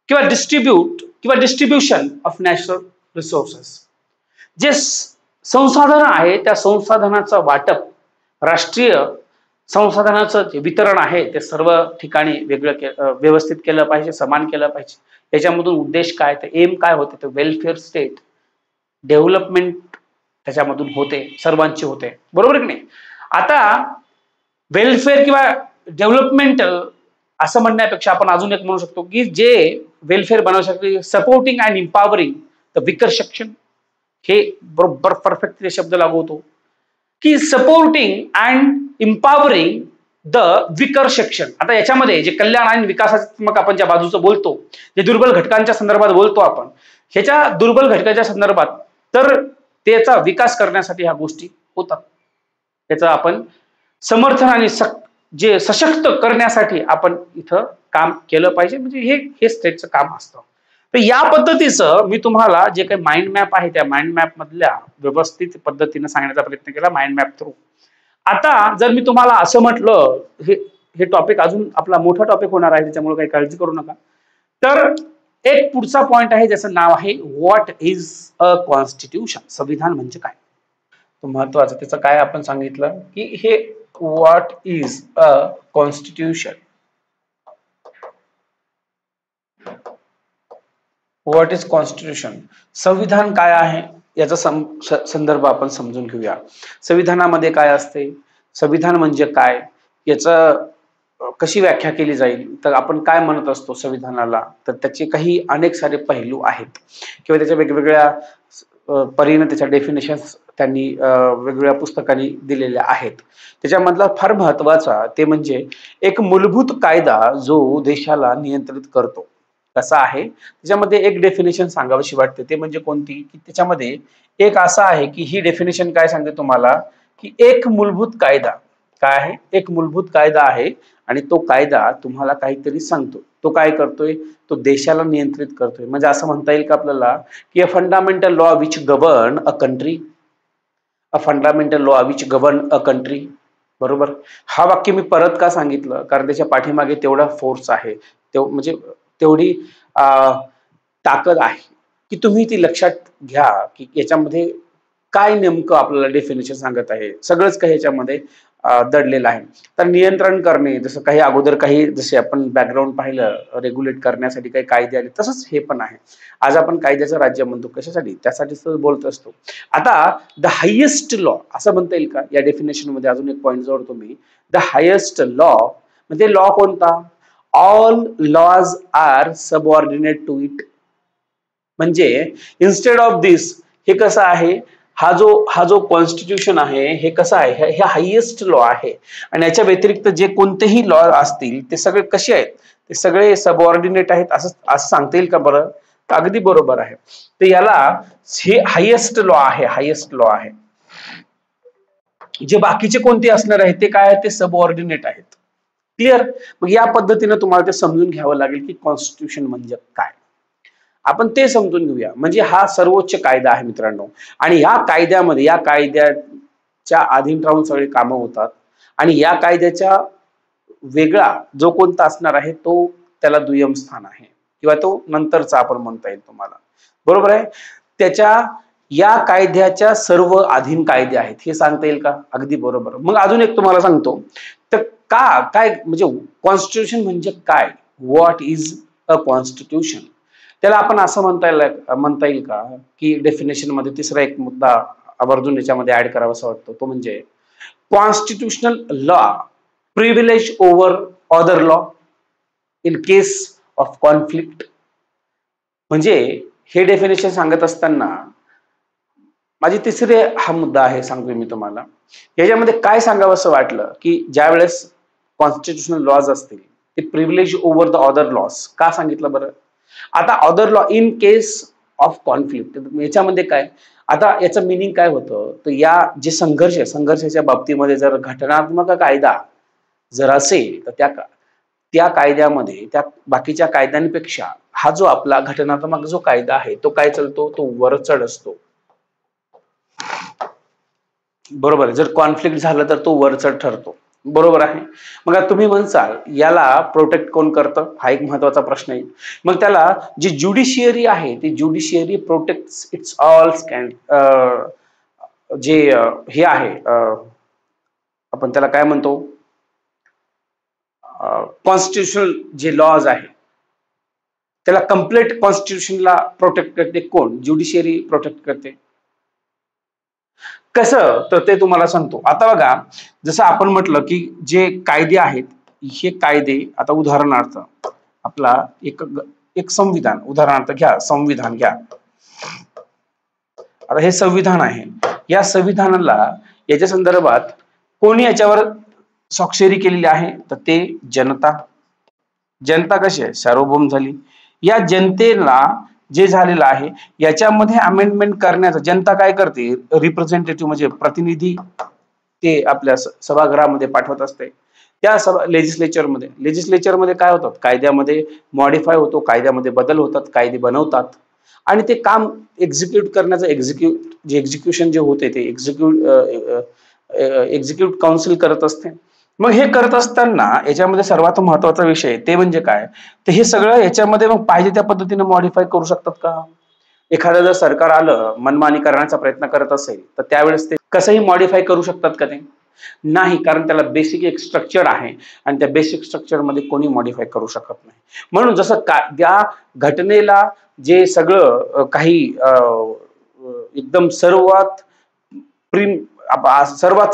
किंवा डिस्ट्रीब्युशन ऑफ नॅशनल रिसोर्सेस. जे संसाधन आहे त्या संसाधनाचं वाटप, राष्ट्रीय संसाधनाचं जे वितरण आहे ते सर्व ठिकाणी वेगळं व्यवस्थित केलं पाहिजे, समान केलं पाहिजे. याच्यामधून उद्देश काय? तर एम काय होते? तर वेलफेअर स्टेट, डेव्हलपमेंट त्याच्यामधून होते, सर्वांची होते, बरोबर की नाही. आता वेलफेअर किंवा डेव्हलपमेंट असं म्हणण्यापेक्षा आपण अजून एक म्हणू शकतो की जे वेलफेअर बनवण्यासाठी supporting and empowering the weaker section, हे बरोबर परफेक्टली शब्द लागू होतो की supporting and empowering the weaker section. आता याच्यामध्ये जे कल्याण आणि विकासात्मक आपण ज्या बाजूचं बोलतो, जे दुर्बल घटकांच्या संदर्भात बोलतो आपण, ह्याच्या दुर्बल घटकाच्या संदर्भात तर त्याचा विकास करण्यासाठी ह्या गोष्टी होतात. त्याचं आपण समर्थन आणि जे सशक्त करण्यासाठी आपण इथं काम केलं पाहिजे, म्हणजे हे स्टेटचं काम असतं. तर या पद्धतीचं मी तुम्हाला जे काही माइंड मॅप आहे त्या माइंड मॅप मधल्या व्यवस्थित पद्धतीने सांगण्याचा प्रयत्न केला माइंड मॅप थ्रू. आता जर मी तुम्हाला असं म्हटलं, हे टॉपिक अजून आपला मोठा टॉपिक होणार आहे, त्याच्यामुळे काही काळजी करू नका. तर एक पुढचा पॉइंट आहे ज्याचं नाव आहे व्हॉट इज अ कॉन्स्टिट्यूशन. संविधान म्हणजे काय. महत्वाचं त्याचं काय आपण सांगितलं की हे what is a constitution. What is constitution, संविधान काय आहे याचा संदर्भ आपण समजून घेऊया. संविधानामध्ये काय असते, संविधान म्हणजे काय, याचं कशी व्याख्या केली जाईल, तर आपण काय म्हणत असतो संविधानाला, तर त्याचे काही अनेक सारे पैलू आहेत किंवा त्याच्या वेगवेगळ्या परीने त्याच्या डेफिनेशन्स त्यांनी वेगवेगळ्या पुस्तकांनी दिलेल्या आहेत. त्याच्यामधला फार महत्वाचा ते म्हणजे एक मूलभूत कायदा जो देशाला नियंत्रित करतो. कसा आहे त्याच्यामध्ये एक डेफिनेशन सांगावीशी वाटते, ते म्हणजे कोणती, की त्याच्यामध्ये एक असं आहे की ही डेफिनेशन काय सांगते तुम्हाला की एक मूलभूत कायदा काय आहे, एक मूलभूत कायदा आहे आणि तो कायदा तुम्हाला काहीतरी सांगतो. तो काय करतोय, तो देशाला नियंत्रित करतोय. म्हणजे असं म्हणता येईल का आपल्याला की a fundamental law which govern a country, a fundamental law which govern a country. बरोबर. हा वाक्य मी परत का सांगितलं, कारण त्याच्या पाठीमागे तेवढा फोर्स आहे, म्हणजे तेवढी ताकद आहे की तुम्ही ती लक्षात घ्या की याच्यामध्ये काय नेमकं आपल्याला डेफिनेशन सांगत आहे. सगळंच काही याच्यामध्ये दडलेलं आहे. तर नियंत्रण करणे, जसं काही अगोदर काही जसे आपण बॅकग्राऊंड पाहिलं, रेग्युलेट करण्यासाठी काही कायदे आले, तसंच हे पण आहे. आज आपण कायद्याचं राज्य म्हणतो, कशासाठी, त्यासाठीच बोलत असतो. आता द हायेस्ट लॉ असं म्हणता येईल का, या डेफिनेशन मध्ये अजून एक पॉईंट जोडतो मी. द हायेस्ट लॉ म्हणजे लॉ कोणता, all laws are subordinate to it. म्हणजे इन्स्टेड ऑफ दिस हे कसं आहे, हा जो कॉन्स्टिट्यूशन आहे हे कसं आहे, हे हायेस्ट लॉ आहे आणि याच्या व्यतिरिक्त जे कोणतेही लॉ असतील ते सगळे कसे आहेत, ते सगळे सबऑर्डिनेट आहेत असं सांगता येईल का बरं. अगदी बरोबर आहे. तर याला हे हायेस्ट लॉ आहे, हायेस्ट लॉ आहे. जे बाकीचे कोणते असणार आहेत ते काय आहेत, ते सबऑर्डिनेट आहेत. क्लिअर. मग या पद्धतीने तुम्हाला ते समजून घ्यावं लागेल की कॉन्स्टिट्यूशन म्हणजे काय. आपण ते समजून घेऊया. म्हणजे हा सर्वोच्च कायदा आहे मित्रांनो, आणि या कायद्यामध्ये या कायद्याच्या अधीन राहून सगळे कामं होतात आणि या कायद्याच्या वेगळा जो कोणता असणार आहे तो त्याला दुय्यम स्थान आहे किंवा तो नंतरचा आपण म्हणता येईल तुम्हाला. बरोबर आहे. त्याच्या या कायद्याच्या सर्व अधीन कायदे आहेत हे सांगता येईल का. अगदी बरोबर. मग अजून एक तुम्हाला सांगतो, तर काय म्हणजे कॉन्स्टिट्यूशन म्हणजे काय, व्हॉट इज अ कॉन्स्टिट्यूशन. त्याला आपण असं म्हणता येईल का की डेफिनेशन मध्ये तिसरा एक मुद्दा आवर्जून याच्यामध्ये ऍड करावा असं वाटतो, तो म्हणजे constitutional law privilege over other law in case of conflict. म्हणजे हे डेफिनेशन सांगत असताना माझी तिसरे हा मुद्दा आहे, सांगतोय मी तुम्हाला. याच्यामध्ये काय सांगावं असं वाटलं की ज्या वेळेस कॉन्स्टिट्यूशनल लॉज असतील ते privilege over the other laws का सांगितलं बरं. आता other law in case of conflict याच्यामध्ये काय, आता याचं मिनिंग काय होतं, तर या जे संघर्षाच्या बाबतीमध्ये जर घटनात्मक कायदा जर असेल तर त्या कायद्यामध्ये त्या बाकीच्या कायद्यांपेक्षा हा जो आपला घटनात्मक जो कायदा आहे तो काय चालतो, तो वरचढ असतो. बरोबर आहे. जर कॉन्फ्लिक्ट झालं तर तो वरचढ ठरतो. बरोबर आहे. मग आता तुम्ही म्हणसाल याला प्रोटेक्ट कोण करतं, हा एक महत्वाचा प्रश्न आहे. मग त्याला जी ज्युडिशियरी आहे ती ज्युडिशियरी प्रोटेक्ट इट्स ऑल जे हे आहे आपण त्याला काय म्हणतो, कॉन्स्टिट्यूशनल जे लॉज आहे त्याला कम्प्लीट कॉन्स्टिट्यूशनला प्रोटेक्ट करते कोण, ज्युडिशियरी प्रोटेक्ट करते. कसं तर ते तुम्हाला सांगतो. आता बघा, जसं आपण म्हटलं की जे कायदे आहेत, हे कायदे आता उदाहरणार्थ आपला एक संविधान उदाहरणार्थ घ्या, संविधान घ्या. आता हे संविधान आहे. या संविधानाला याच्या संदर्भात कोणी याच्यावर स्वाक्षरी केलेली आहे तर ते जनता. जनता कशी आहे? सार्वभौम झाली. या जनतेला जे झालेलं आहे याच्यामध्ये अमेंडमेंट करण्याचं जनता काय करते? रिप्रेझेंटेटिव्ह म्हणजे प्रतिनिधी ते आपल्या सभागृहामध्ये पाठवत असते. त्या लेजिस्लेचरमध्ये काय होतात? कायद्यामध्ये मॉडिफाय होतो, कायद्यामध्ये बदल होतात, कायदे बनवतात आणि ते काम एक्झिक्यूट करण्याचं एक्झिक्युशन जे होते ते एक्झिक्यूट काउन्सिल करत असते. मग हे करत असताना याच्यामध्ये सर्वात महत्वाचा विषय ते म्हणजे काय? तर हे सगळं याच्यामध्ये मग पाहिजे त्या पद्धतीने मॉडिफाय करू शकतात का? एखादं जर सरकार आलं मनमानी करण्याचा प्रयत्न करत असेल तर त्यावेळेस ते कसंही मॉडिफाय करू शकतात का ते? नाही, कारण त्याला बेसिक एक स्ट्रक्चर आहे आणि त्या बेसिक स्ट्रक्चर मध्ये कोणी मॉडिफाय करू शकत नाही. म्हणून जसं त्या घटनेला जे सगळं काही एकदम सर्वात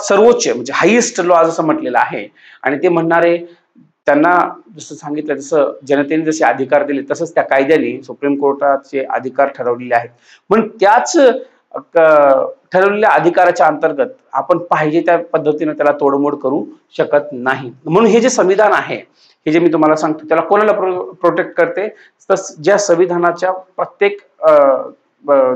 सर्वोच्च म्हणजे हायेस्ट लॉ असं म्हटलेलं आहे आणि ते म्हणणारे त्यांना जसं सांगितलं, जसं जनतेने जसे अधिकार दिले तसंच त्या कायद्याने सुप्रीम कोर्टाचे अधिकार ठरवलेले आहेत. म्हणून त्याच ठरवलेल्या अधिकाराच्या अंतर्गत आपण पाहिजे त्या पद्धतीने त्याला तोडमोड करू शकत नाही. म्हणून हे जे संविधान आहे, हे जे मी तुम्हाला सांगतो, त्याला कोणाला प्रोटेक्ट करते? तर ज्या संविधानाच्या प्रत्येक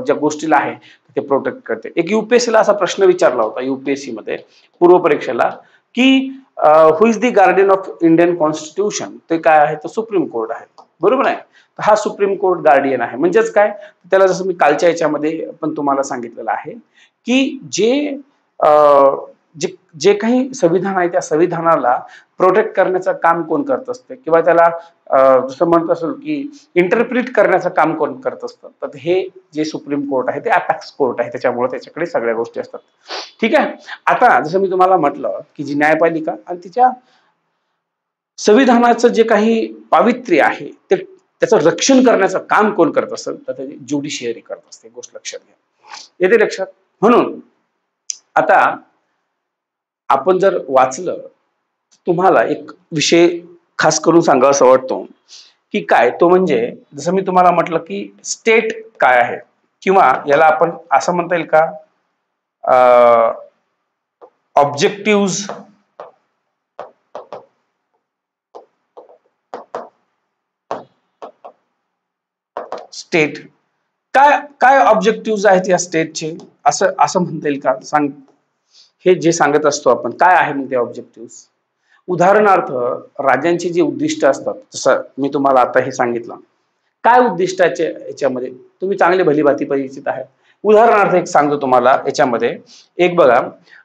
ज्या गोष्टीला आहे ते प्रोटेक्ट करते. एक युपीएससीला असा प्रश्न विचारला होता, युपीएससी मध्ये पूर्व परीक्षेला, की who is the guardian of Indian constitution? ते काय आहे? तर सुप्रीम कोर्ट आहे. बरोबर आहे. हा सुप्रीम कोर्ट गार्डियन आहे. म्हणजेच काय? त्याला जसं मी कालच्या याच्यामध्ये पण तुम्हाला सांगितलेलं आहे की जे जे काही संविधान आहे त्या संविधानाला प्रोटेक्ट करण्याचं काम कोण करत असते किंवा त्याला जसं म्हणत असेल की इंटरप्रिट करण्याचं काम कोण करत असतं, तर हे जे सुप्रीम कोर्ट आहे ते अपेक्स कोर्ट आहे. त्याच्यामुळे त्याच्याकडे सगळ्या गोष्टी असतात. ठीक आहे. आता जसं मी तुम्हाला म्हटलं की जी न्यायपालिका आणि तिच्या संविधानाचं जे काही पावित्र्य आहे ते त्याचं रक्षण करण्याचं काम कोण करत असेल तर ते ज्युडिशियरी करत असते. गोष्ट लक्षात घ्या. येते लक्षात? म्हणून आता आपण जर वाचलं, तुम्हाला एक विषय खास करून सांगावा असं वाटतो की काय तो म्हणजे जसं मी तुम्हाला म्हटलं की स्टेट काय आहे किंवा याला आपण असं म्हणता येईल का ऑब्जेक्टिव्ह स्टेट. काय काय ऑब्जेक्टिव्ह आहेत या स्टेटचे असं असं म्हणता येईल का? सांग. हे जे सांगत असतो आपण काय आहे मग ते ऑब्जेक्टिव्ह? उदाहरणार्थ राज्यांची जी उद्दिष्ट असतात, जसं मी तुम्हाला आता हे सांगितलं, काय उद्दिष्टाचे याच्यामध्ये तुम्ही चांगले भलीभाती परिचित आहे. उदाहरणार्थ एक सांगतो तुम्हाला याच्यामध्ये. एक बघा,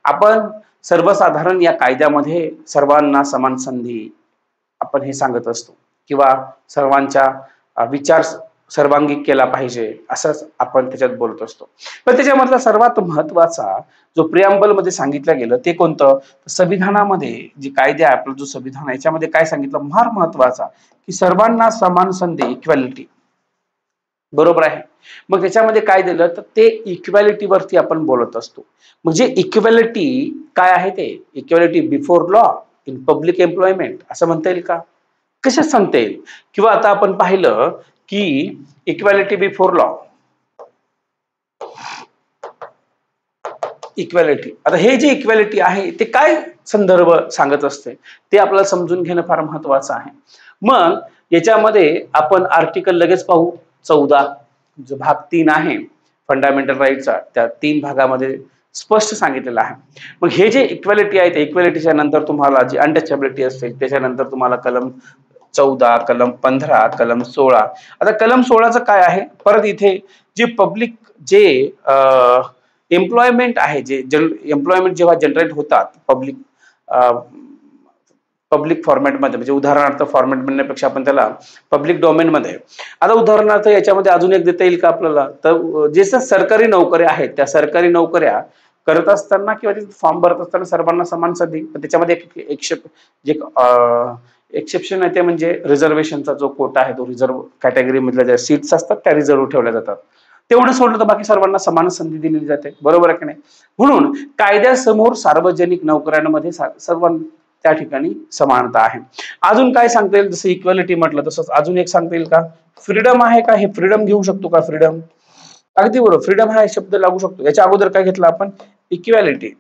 आपण सर्वसाधारण या कायद्यामध्ये सर्वांना समान संधी आपण हे सांगत असतो किंवा सर्वांच्या विचार सर्वांगीण केला पाहिजे असंच आपण त्याच्यात बोलत असतो. पण त्याच्यामधला सर्वात महत्वाचा जो प्रिअम्बल मध्ये सांगितलं गेलं ते कोणतं? संविधानामध्ये जे कायदे आहे, आपलं जो संविधान आहे याच्यामध्ये काय सांगितलं फार महत्वाचा की सर्वांना समान संधी, इक्वॅलिटी. बरोबर आहे. मग त्याच्यामध्ये काय दिलं तर ते इक्वॅलिटी वरती आपण बोलत असतो. म्हणजे इक्वॅलिटी काय आहे? ते equality before law in public employment असं म्हणता येईल का? कशात सांगता येईल? किंवा आता आपण पाहिलं की इक्वॅलिटी बिफोर लॉ, इक्वॅलिटी. आता हे जे इक्वॅलिटी आहे ते काय संदर्भ सांगत असते ते आपल्याला समजून घेणं फार महत्वाचं आहे. मग याच्यामध्ये आपण आर्टिकल लगेच पाहू 14 जो भाग 3 आहे फंडामेंटल राईटचा, त्या 3 भागामध्ये स्पष्ट सांगितलेलं आहे. मग हे जे इक्वॅलिटी आहे ते इक्वॅलिटीच्या नंतर तुम्हाला जी अनटचेबिलिटी असेल त्याच्यानंतर तुम्हाला कलम 14, कलम 15, कलम 16. आता कलम 16चं काय आहे? परत इथे जे पब्लिक जे एम्प्लॉयमेंट आहे, जे एम्प्लॉयमेंट जेव्हा जनरेट होतात पब्लिक फॉर्मॅटमध्ये, म्हणजे उदाहरणार्थ फॉर्मॅट म्हणण्यापेक्षा आपण त्याला पब्लिक डोमेन मध्ये. आता उदाहरणार्थ याच्यामध्ये अजून एक देता येईल का आपल्याला? तर जे सरकारी नोकऱ्या आहेत त्या सरकारी नोकऱ्या करत असताना किंवा फॉर्म भरत असताना सर्वांना समान संधी. त्याच्यामध्ये एक्सेप्शन आहे ते म्हणजे रिझर्वेशनचा जो कोटा आहे तो रिझर्व्ह कॅटेगरी मधल्या ज्या सीट्स असतात त्या रिझर्व्ह ठेवल्या जातात. तेवढं सोडलं तर बाकी सर्वांना समान संधी दिली जाते, बरोबर आहे की नाही? म्हणून कायद्यासमोर सार्वजनिक नोकऱ्यांमध्ये सर्व त्या ठिकाणी समानता आहे. अजून काय सांगता येईल? जसं इक्वॅलिटी म्हटलं तसंच अजून एक सांगता येईल का? फ्रीडम आहे का? हे फ्रीडम घेऊ शकतो का? फ्रीडम, अगदी बरोबर, फ्रीडम हा शब्द लागू शकतो. याच्या अगोदर काय घेतला आपण? इक्वॅलिटी.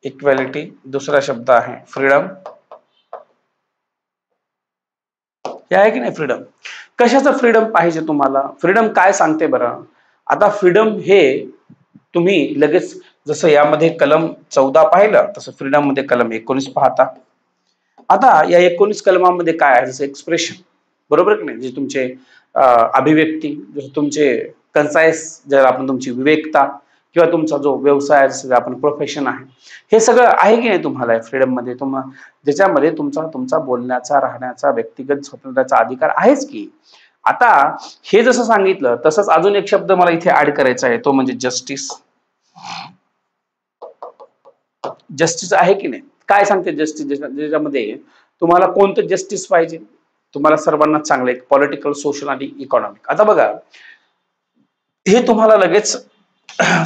इक्वॅलिटी दुसरा शब्द आहे फ्रीडम. हे आहे की नाही फ्रीडम? कशाचं फ्रीडम पाहिजे तुम्हाला? फ्रीडम काय सांगते बरं? आता फ्रीडम हे तुम्ही लगेच जसं यामध्ये कलम 14 पाहिलं तसं फ्रीडम मध्ये कलम 19 पाहता. आता या 19 कलमामध्ये काय आहे? जसं एक्सप्रेशन, बरोबर की नाही? जे तुमचे अभिव्यक्ती, जसं तुमचे कन्साइज, जर आपण तुमची विवेकता किंवा तुमचा जो व्यवसाय जसं आपण प्रोफेशन आहे, हे सगळं आहे की नाही तुम्हाला फ्रीडम मध्ये? ज्याच्यामध्ये तुमचा बोलण्याचा, राहण्याचा, व्यक्तिगत स्वातंत्र्याचा अधिकार आहेच की. आता हे जसं सांगितलं तसंच अजून एक शब्द मला इथे ऍड करायचा आहे, तो म्हणजे जस्टिस. जस्टिस आहे की नाही? काय सांगते जस्टिस? ज्याच्यामध्ये तुम्हाला कोणतं जस्टिस पाहिजे? तुम्हाला सर्वांना चांगलं, एक पॉलिटिकल, सोशल आणि इकॉनॉमिक. आता बघा, हे तुम्हाला लगेच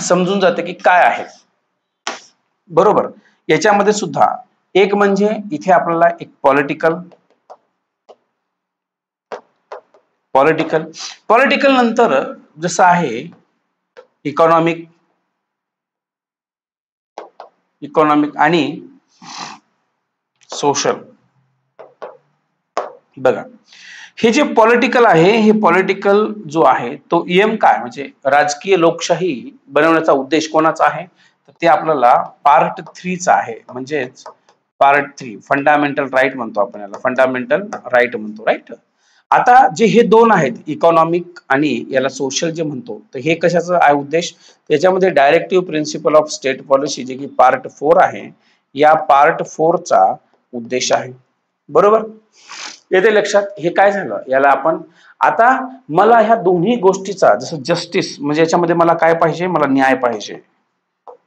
समजून जाते की काय आहे, बरोबर? याच्यामध्ये सुद्धा एक म्हणजे इथे आपल्याला एक पॉलिटिकल पॉलिटिकल नंतर जसं आहे इकॉनॉमिक आणि सोशल. बघा, हे जे पॉलिटिकल आहे, हे पॉलिटिकल जो आहे तो काय म्हणजे राजकीय लोकशाही बनवण्याचा उद्देश कोणाचा आहे? तर ते आपल्याला पार्ट 3 चा आहे. म्हणजेच पार्ट 3 फंडामेंटल राईट म्हणतो आपण याला, फंडामेंटल राईट म्हणतो, राईट? आता जे हे दोन आहेत, इकॉनॉमिक आणि याला सोशल जे म्हणतो, तर हे कशाचा आहे उद्देश? त्याच्यामध्ये directive principle of state policy, जे की पार्ट 4 आहे, या पार्ट 4 चा उद्देश आहे, बरोबर? येते लक्षात? हे काय झालं, याला आपण आता मला ह्या दोन्ही गोष्टीचा, जसं जस्टिस म्हणजे याच्यामध्ये मला काय पाहिजे? मला न्याय पाहिजे.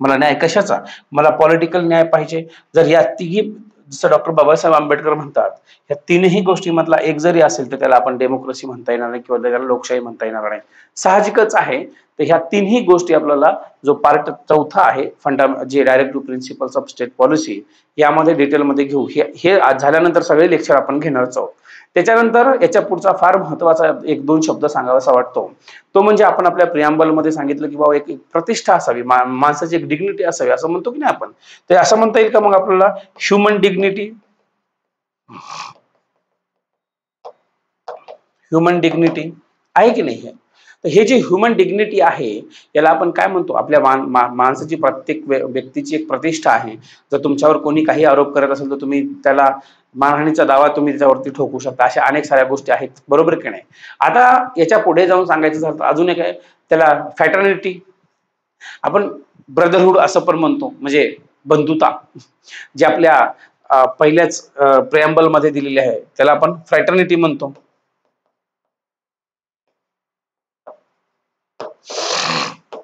मला न्याय कशाचा? मला पॉलिटिकल न्याय पाहिजे. जर या तिघी, जसं डॉक्टर बाबासाहेब आंबेडकर म्हणतात, या तीनही गोष्टीमधला एक जरी असेल तर त्याला आपण डेमोक्रेसी म्हणता येणार नाही किंवा त्याला लोकशाही म्हणता येणार नाही. साहजिकच आहे. तर ह्या तीनही गोष्टी आपल्याला, जो पार्ट 4 आहे जे directive principles of state policy, यामध्ये डिटेलमध्ये घेऊ. हे झाल्यानंतर सगळे लेक्चर आपण घेणारच आहोत. त्याच्यानंतर याच्या पुढचा फार महत्वाचा एक दोन शब्द सांगावासा वाटतो, तो म्हणजे आपण आपल्या प्रियांबल मध्ये सांगितलं की बाबा एक प्रतिष्ठा असावी, माणसाची एक डिग्निटी असावी, असं म्हणतो की नाही आपण? तर असं म्हणता येईल का मग आपल्याला ह्युमन डिग्निटी? ह्युमन डिग्निटी आहे की नाही? तर हे जे ह्युमन डिग्निटी आहे, याला आपण काय म्हणतो? आपल्या माणसाची, प्रत्येक व्यक्तीची एक प्रतिष्ठा आहे. जर तुमच्यावर कोणी काही आरोप करत असेल तर तुम्ही त्याला मानहानीचा दावा तुम्ही त्याच्यावरती ठोकू शकता. अशा अनेक साऱ्या गोष्टी आहेत, बरोबर की नाही? आता याच्या पुढे जाऊन सांगायचं झालं तर अजून एक आहे, त्याला फ्रॅटर्निटी, आपण ब्रदरहुड असं पण म्हणतो, म्हणजे बंधुता, जे आपल्या पहिल्याच प्रेअम्बल मध्ये दिलेली आहे, त्याला आपण फ्रॅटर्निटी म्हणतो,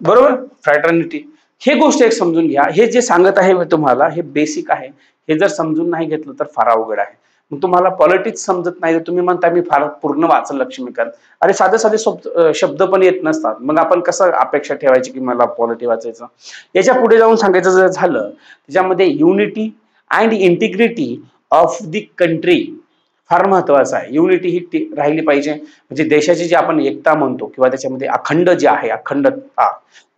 बरोबर? फ्रॅटर्निटी. हे गोष्ट एक समजून घ्या. हे जे सांगत आहे मी तुम्हाला, हे बेसिक आहे. हे जर समजून नाही घेतलं तर फार अवघड आहे. मग तुम्हाला पॉलिटिक्स समजत नाही तर तुम्ही म्हणता मी फार पूर्ण वाचन लक्ष्मीकांत, अरे साधे साधे शब्द पण येत नसतात, मग आपण कसं अपेक्षा ठेवायची की मला पॉलिटी वाचायचं? याच्या पुढे जाऊन सांगायचं जर झालं, त्याच्यामध्ये unity and integrity of the country फार महत्वाचं आहे. युनिटी ही राहिली पाहिजे, म्हणजे देशाची जी आपण एकता म्हणतो किंवा त्याच्यामध्ये अखंड जे आहे, अखंडता,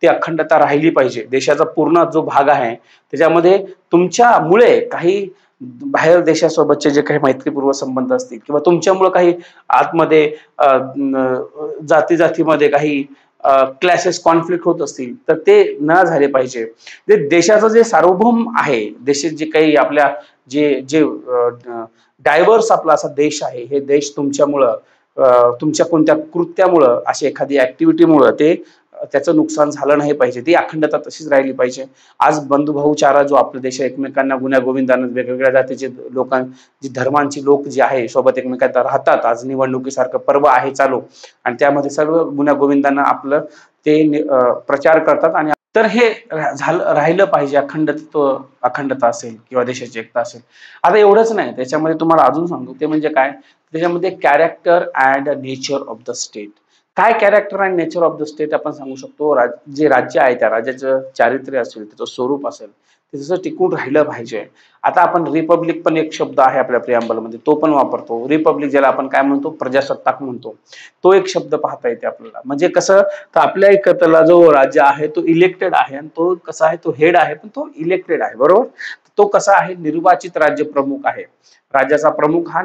ती अखंडता राहिली पाहिजे. देशाचा पूर्ण जो भाग आहे त्याच्यामध्ये तुमच्यामुळे काही बाहेर देशासोबतचे जे काही मैत्रीपूर्व संबंध असतील किंवा तुमच्यामुळे काही आतमध्ये जाती जातीमध्ये काही क्लॅशेस, कॉन्फ्लिक्ट होत असतील तर ते न झाले पाहिजे. देशाचं जे सार्वभौम आहे, देशात जे काही आपल्या जे जे डायव्हर्स आपला असा देश आहे, हे देश तुमच्यामुळं, तुमच्या कोणत्या कृत्यामुळं, अशी एखादी ऍक्टिव्हिटीमुळं ते त्याचं नुकसान झालं नाही पाहिजे. ती अखंडता तशीच राहिली पाहिजे. आज बंधुभाऊचारा जो आपला देश एकमेकांना गुण्या गोविंदानं, वेगवेगळ्या जातीचे जी धर्मांची लोक जे आहे सोबत एकमेकांना राहतात. आज निवडणुकीसारखं पर्व आहे चालू आणि त्यामध्ये सर्व गुण्या गोविंदानं आपलं ते प्रचार करतात. आणि तर हे राहिलं पाहिजे. अखंडता असेल किंवा देशाची एकता असेल. आता एवढंच नाही, त्याच्यामध्ये तुम्हाला अजून सांगतो ते म्हणजे काय, त्याच्यामध्ये character and nature of the state. काय character and nature of the state आपण सांगू शकतो. जे राज्य आहे त्या राज्याचं चारित्र्य असेल, त्याचं स्वरूप असेल, ते जसं टिकून राहिलं पाहिजे. आता आपण रिपब्लिक पण एक शब्द आहे आपल्या प्रिअम्बलमध्ये, तो पण वापरतो. रिपब्लिक ज्याला आपण काय म्हणतो, प्रजासत्ताक म्हणतो, तो एक शब्द पाहता येते आपल्याला. म्हणजे कसं, तर आपल्या एकतला जो राज्य आहे तो इलेक्टेड आहे, आणि तो कसा आहे, तो हेड आहे पण तो इलेक्टेड आहे, बरोबर. तो कसा आहे, निर्वाचित राज्य प्रमुख आहे. राज्याचा प्रमुख हा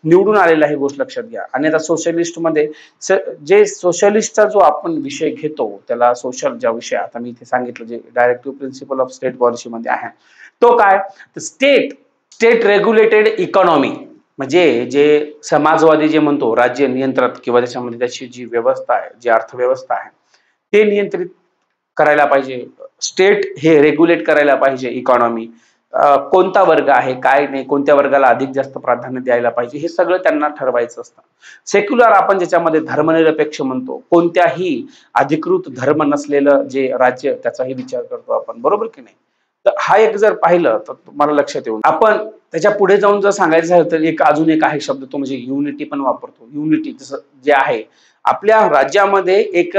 निवडून आलेला ही गोष्ट लक्षात घ्या. आणि आता सोशलिस्ट मध्ये जे सोशलिस्टचा जो आपण विषय घेतो त्याला सोशल ज्या विषय आता मी इथे सांगितलं, जे directive principle of state policy मध्ये आहे, तो काय, स्टेट स्टेट रेग्युलेटेड इकॉनॉमी, म्हणजे जे समाजवादी जे म्हणतो राज्य नियंत्रित किंवा त्याच्यामध्ये त्याची जी व्यवस्था आहे, जी अर्थव्यवस्था आहे, ते नियंत्रित करायला पाहिजे. स्टेट हे रेग्युलेट करायला पाहिजे इकॉनॉमी. कोणता वर्ग आहे, काय नाही, कोणत्या वर्गाला अधिक जास्त प्राधान्य द्यायला पाहिजे, हे सगळं त्यांना ठरवायचं असतं. सेक्युलर आपण ज्याच्यामध्ये धर्मनिरपेक्ष म्हणतो, कोणत्याही अधिकृत धर्म नसलेलं जे राज्य, त्याचाही विचार करतो आपण, बरोबर की नाही. तर हा एक जर पाहिलं तर तुम्हाला लक्षात येऊन, आपण त्याच्या पुढे जाऊन जर सांगायचं झालं तर अजून एक आहे शब्द, तो म्हणजे युनिटी पण वापरतो. युनिटी जसं जे आहे आपल्या राज्यामध्ये एक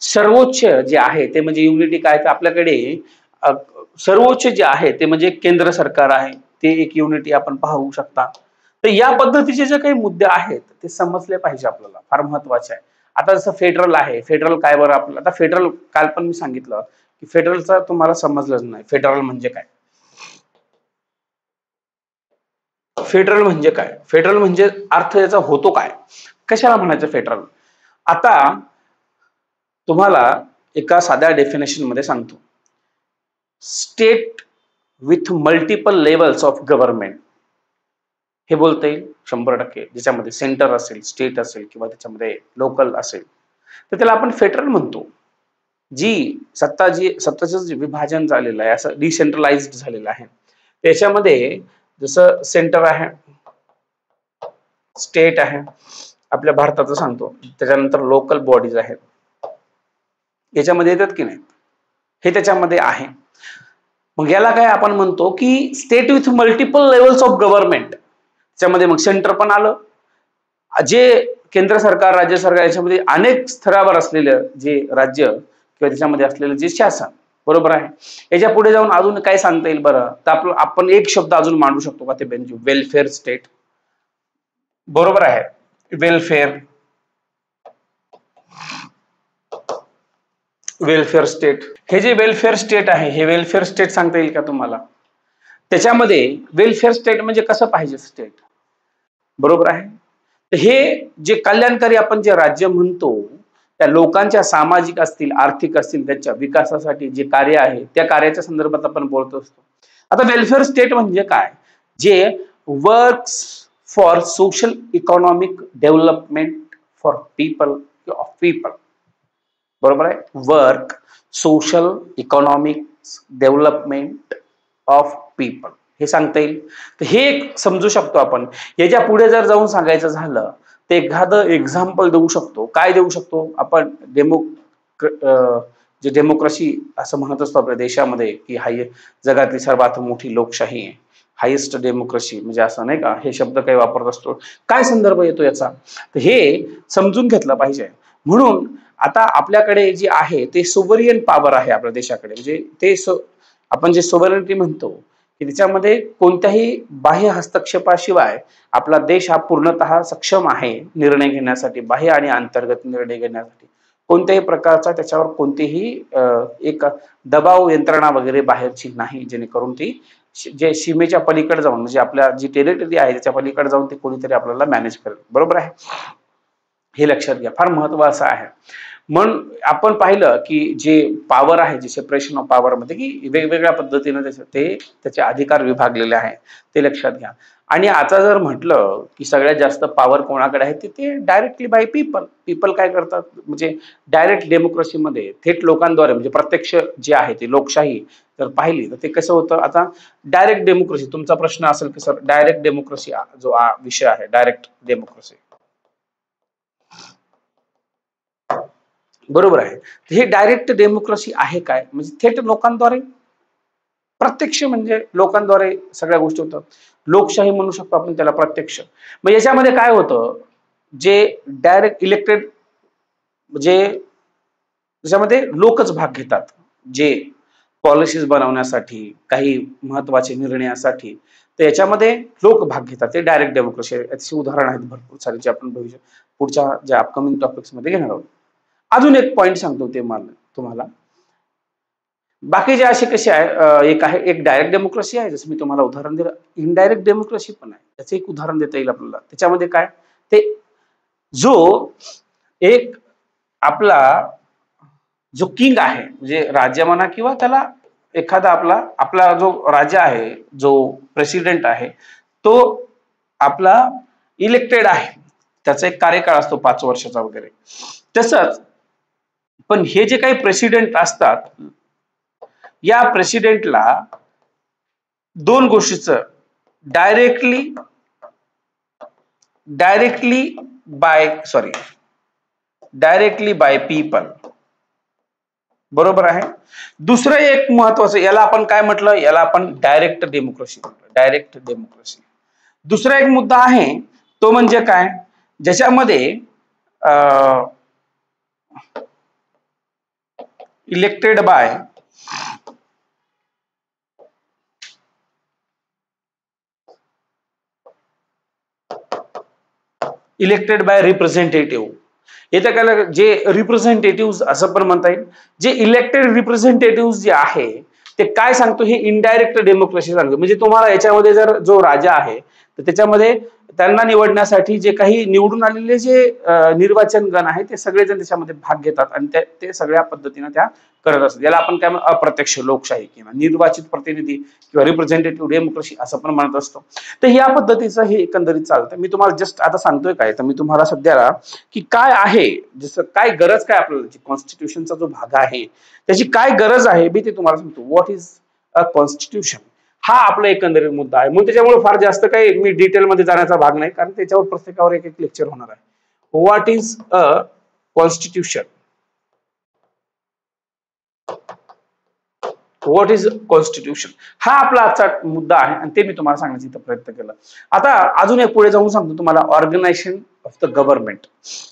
सर्वोच्च जे आहे ते म्हणजे युनिटी काय, तर आपल्याकडे सर्वोच्च जे आहे ते म्हणजे केंद्र सरकार आहे, ते एक युनिटी आपण पाहू शकता. तर या पद्धतीचे जे काही मुद्दे आहेत ते समजले पाहिजे आपल्याला, फार महत्वाचे आहे. आता जसं फेडरल आहे, फेडरल काय बरं आपल्याला, आता फेडरल काल पण मी सांगितलं की फेडरलचा तुम्हाला समजलंच नाही. फेडरल म्हणजे काय, फेडरल म्हणजे काय, फेडरल म्हणजे अर्थ याचा होतो काय, कशाला म्हणायचं फेडरल. आता तुम्हाला एका साध्या डेफिनेशन मध्ये सांगतो. State with multiple levels of government, हे बोलता येईल 100%. ज्याच्यामध्ये सेंटर असेल, स्टेट असेल किंवा त्याच्यामध्ये लोकल असेल, तर त्याला आपण फेडरल म्हणतो. सत्ताचं जे विभाजन झालेलं आहे, असं डिसेंट्रलाइज्ड झालेलं आहे, त्याच्यामध्ये जसं सेंटर आहे, स्टेट आहे, आपल्या भारताचं सांगतो, त्याच्यानंतर लोकल बॉडीज आहेत, याच्यामध्ये येतात की नाही, हे त्याच्यामध्ये आहे. मग याला काय आपण म्हणतो की state with multiple levels of government. त्याच्यामध्ये मग सेंटर पण आलं, जे केंद्र सरकार, राज्य सरकार, याच्यामध्ये अनेक स्तरावर असलेलं जे राज्य किंवा त्याच्यामध्ये असलेलं जे शासन, बरोबर आहे. याच्या पुढे जाऊन अजून काय सांगता येईल बरं, तर आपण एक शब्द अजून मांडू शकतो का, ते वेलफेअर स्टेट, बरोबर आहे. वेलफेअर वेलफेअर स्टेट, हे जे वेलफेअर स्टेट आहे, हे वेलफेअर स्टेट सांगता येईल का तुम्हाला. त्याच्यामध्ये वेलफेअर स्टेट म्हणजे कसं पाहिजे स्टेट, बरोबर आहे. तर हे जे कल्याणकारी आपण जे राज्य म्हणतो, त्या लोकांच्या सामाजिक असतील, आर्थिक असतील, त्यांच्या विकासासाठी जे कार्य आहे त्या कार्याच्या संदर्भात आपण बोलत असतो. आता वेलफेअर स्टेट म्हणजे काय, जे works for social economic development for people of people, बरोबर आहे. Work social economic development of people, हे सांगता येईल. तर हे एक समजू शकतो आपण. याच्या पुढे जर जाऊन सांगायचं झालं तर एखादं एक्झाम्पल देऊ शकतो. काय देऊ शकतो आपण, जे डेमोक्रेसी असं म्हणत असतो आपल्या देशामध्ये की जगातली सर्वात मोठी लोकशाही आहे, हायेस्ट डेमोक्रेसी, म्हणजे असं नाही का, हे शब्द काही वापरत असतो. काय संदर्भ येतो याचा, तर हे समजून घेतलं पाहिजे. म्हणून आता आपल्याकडे जे आहे ते सोव्हरियन पॉवर आहे आपल्या देशाकडे, म्हणजे ते आपण जे सोव्हरेनिटी म्हणतो की त्याच्यामध्ये कोणत्याही बाह्य हस्तक्षेपाशिवाय आपला देश हा पूर्णतः सक्षम आहे निर्णय घेण्यासाठी, बाह्य आणि अंतर्गत निर्णय घेण्यासाठी. कोणत्याही प्रकारचा त्याच्यावर कोणतीही एक दबाव यंत्रणा वगैरे बाहेरची नाही, जेणेकरून ती जे सीमेच्या पलीकडे जाऊन, म्हणजे आपल्या जी टेरिटरी आहे त्याच्या पलीकडे जाऊन ते कोणीतरी आपल्याला मॅनेज करेल, बरोबर आहे. हे लक्षात घ्या, फार महत्वाचं आहे. म्हणून आपण पाहिलं की जे पॉवर आहे, जे सेपरेशन ऑफ पॉवर मध्ये की वेगवेगळ्या पद्धतीने त्याचे अधिकार विभागलेले आहे, ते लक्षात घ्या. आणि आता जर म्हटलं की सगळ्यात जास्त पॉवर कोणाकडे आहे, ते डायरेक्टली बाय पीपल. पीपल काय करतात, म्हणजे डायरेक्ट डेमोक्रेसीमध्ये थेट लोकांद्वारे, म्हणजे प्रत्यक्ष जे आहे ते लोकशाही जर पाहिली तर ते कसं होतं. आता डायरेक्ट डेमोक्रेसी, तुमचा प्रश्न असेल की सर डायरेक्ट डेमोक्रेसी जो विषय आहे, डायरेक्ट डेमोक्रेसी, बरोबर आहे. हे डायरेक्ट डेमोक्रेसी आहे काय, म्हणजे थेट लोकांद्वारे, प्रत्यक्ष, म्हणजे लोकांद्वारे सगळ्या गोष्टी होतात. लोकशाही म्हणू शकतो आपण त्याला, प्रत्यक्ष. मग याच्यामध्ये काय होतं, जे डायरेक्ट इलेक्टेड म्हणजे त्याच्यामध्ये लोकच भाग घेतात, जे पॉलिसीज बनवण्यासाठी, काही महत्वाचे निर्णयासाठी, तर याच्यामध्ये लोक भाग घेतात. ते डायरेक्ट डेमोक्रेसी आहे. याची उदाहरण आहेत भरपूर सारे, जे आपण भविष्य पुढच्या ज्या अपकमिंग टॉपिक्स मध्ये घेणार आहोत. अजून एक पॉइंट सांगतो ते मला तुम्हाला. बाकी जे असे कसे आहे, एक आहे एक डायरेक्ट डेमोक्रेसी आहे, जसं मी तुम्हाला उदाहरण दिलं. इनडायरेक्ट डेमोक्रेसी पण आहे, त्याचं एक उदाहरण देता येईल आपल्याला. त्याच्यामध्ये काय, ते जो एक आपला जो किंग आहे, म्हणजे राजा म्हणा, किंवा त्याला एखादा आपला आपला जो राजा आहे, जो प्रेसिडेंट आहे, तो आपला इलेक्टेड आहे. त्याचा एक कार्यकाळ असतो 5 वर्षाचा वगैरे. तसंच पण हे जे काही प्रेसिडेंट असतात, या प्रेसिडेंटला दोन गोष्टीचं डायरेक्टली डायरेक्टली बाय पीपल, बरोबर आहे. दुसरं एक महत्वाचं, याला आपण काय म्हटलं, याला आपण डायरेक्ट डेमोक्रेसी म्हटलं, डायरेक्ट डेमोक्रेसी. दुसरा एक मुद्दा आहे, तो म्हणजे काय, ज्याच्यामध्ये इलेक्टेड बाय रिप्रेझेंटेटिव्ह. येतं काय, जे रिप्रेझेंटेटिव्ह असं पण म्हणता येईल. जे इलेक्टेड रिप्रेझेंटेटिव्ह जे आहे, ते काय सांगतो, हे इनडायरेक्ट डेमोक्रेसी सांगतो. म्हणजे तुम्हाला याच्यामध्ये जर जो राजा आहे, तर त्याच्यामध्ये त्यांना निवडण्यासाठी जे काही निवडून आलेले जे निर्वाचन गण आहे, ते सगळेजण त्याच्यामध्ये भाग घेतात आणि ते सगळ्या पद्धतीने त्या करत असतात. याला आपण काय अप्रत्यक्ष लोकशाही किंवा निर्वाचित प्रतिनिधी किंवा रिप्रेझेंटेटिव्ह डेमोक्रेसी असं पण म्हणत असतो. तर या पद्धतीचं हे एकंदरीत चालतं. मी तुम्हाला जस्ट आता सांगतोय काय, तर मी तुम्हाला सध्याला की काय आहे, जसं काय गरज काय आपल्याला, कॉन्स्टिट्यूशनचा जो भाग आहे त्याची काय गरज आहे, मी ते तुम्हाला सांगतो. व्हॉट इज अ कॉन्स्टिट्यूशन, हा आपला एकंदरीत मुद्दा आहे. म्हणून त्याच्यामुळे फार जास्त काही मी डिटेलमध्ये जाण्याचा भाग नाही, कारण त्याच्यावर प्रत्येकावर एक एक लेक्चर होणार आहे. What is a constitution, what is constitution, हा आपला आजचा मुद्दा आहे आणि ते मी तुम्हाला सांगण्याचा प्रयत्न केला. आता अजून एक पुढे जाऊन सांगतो तुम्हाला, ऑर्गनायझेशन ऑफ द गव्हर्नमेंट.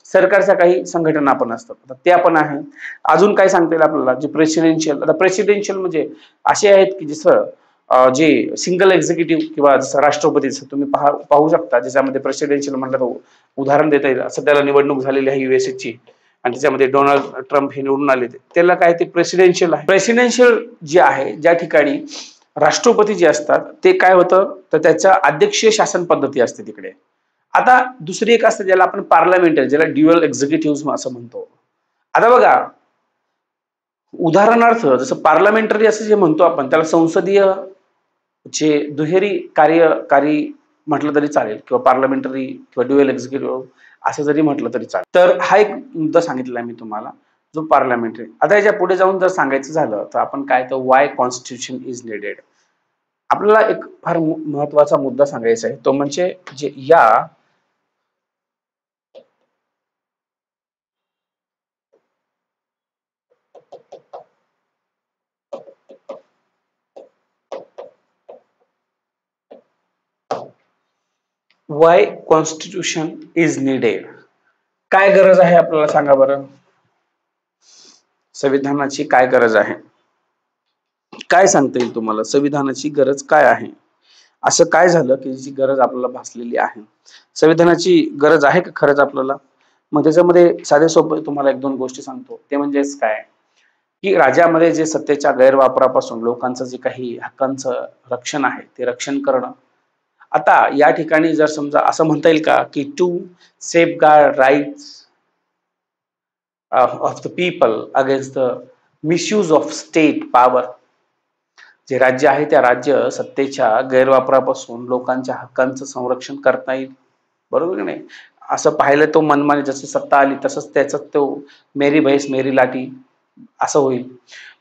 सरकारच्या काही संघटना पण असतात, त्या पण आहे. अजून काय सांगता येईल आपल्याला, जे प्रेसिडेन्शियल. आता प्रेसिडेन्शियल म्हणजे असे आहेत की जसं जे सिंगल एक्झिक्युटिव्ह किंवा जसं राष्ट्रपती, तुम्ही पाहू शकता, ज्याच्यामध्ये प्रेसिडेन्शियल म्हटलं तर उदाहरण देता येईल. सध्याला निवडणूक झालेली आहे USA ची, आणि त्याच्यामध्ये डोनाल्ड ट्रम्प हे निवडून आले. त्याला काय, ते प्रेसिडेन्शियल आहे. प्रेसिडेन्शियल जे आहे, ज्या ठिकाणी राष्ट्रपती जे असतात, ते काय होतं, तर त्याच्या अध्यक्षीय शासन पद्धती असते तिकडे. आता दुसरी एक असते, ज्याला आपण पार्लमेंटरी, ज्याला ड्युअल एक्झिक्युटिव्ह असं म्हणतो. आता बघा, उदाहरणार्थ जसं पार्लमेंटरी असं जे म्हणतो आपण, त्याला संसदीय जे दुहेरी कार्यकारी म्हटलं तरी चालेल, किंवा पार्लमेंटरी किंवा ड्युअल एक्झिक्युटिव्ह असं जरी म्हटलं तरी चालेल. तर हा एक मुद्दा सांगितला मी तुम्हाला, जो पार्लमेंटरी. आता याच्या पुढे जाऊन जर सांगायचं झालं, तर आपण काय, तर वाय कॉन्स्टिट्यूशन इज निडेड. आपल्याला एक फार महत्वाचा मुद्दा सांगायचा आहे, तो म्हणजे जे या वाय कॉन्स्टिट्यूशन इज निडेड, काय गरज आहे आपल्याला, सांगा बरं. संविधानाची काय गरज आहे, काय सांगता येईल तुम्हाला, संविधानाची गरज काय आहे? असं काय झालं की जी गरज आपल्याला भासलेली आहे? संविधानाची गरज आहे का खरंच आपल्याला? मग त्याच्यामध्ये साधे सोपे तुम्हाला एक दोन गोष्टी सांगतो. ते म्हणजेच काय, की राज्यामध्ये जे सत्तेच्या गैरवापरापासून लोकांचं जे काही हक्कांचं रक्षण आहे, ते रक्षण करणं. आता या ठिकाणी जर समजा असं म्हणता येईल का, की to safeguard rights of the people against the misuse of state power. जे राज्य आहे, त्या राज्य सत्तेच्या गैरवापरापासून लोकांच्या हक्कांचं संरक्षण करता येईल, बरोबर की नाही? असं पाहिलं तो मनमानी, जशी सत्ता आली तसंच त्याचा तो मेरी भैस मेरी लाठी असं होईल,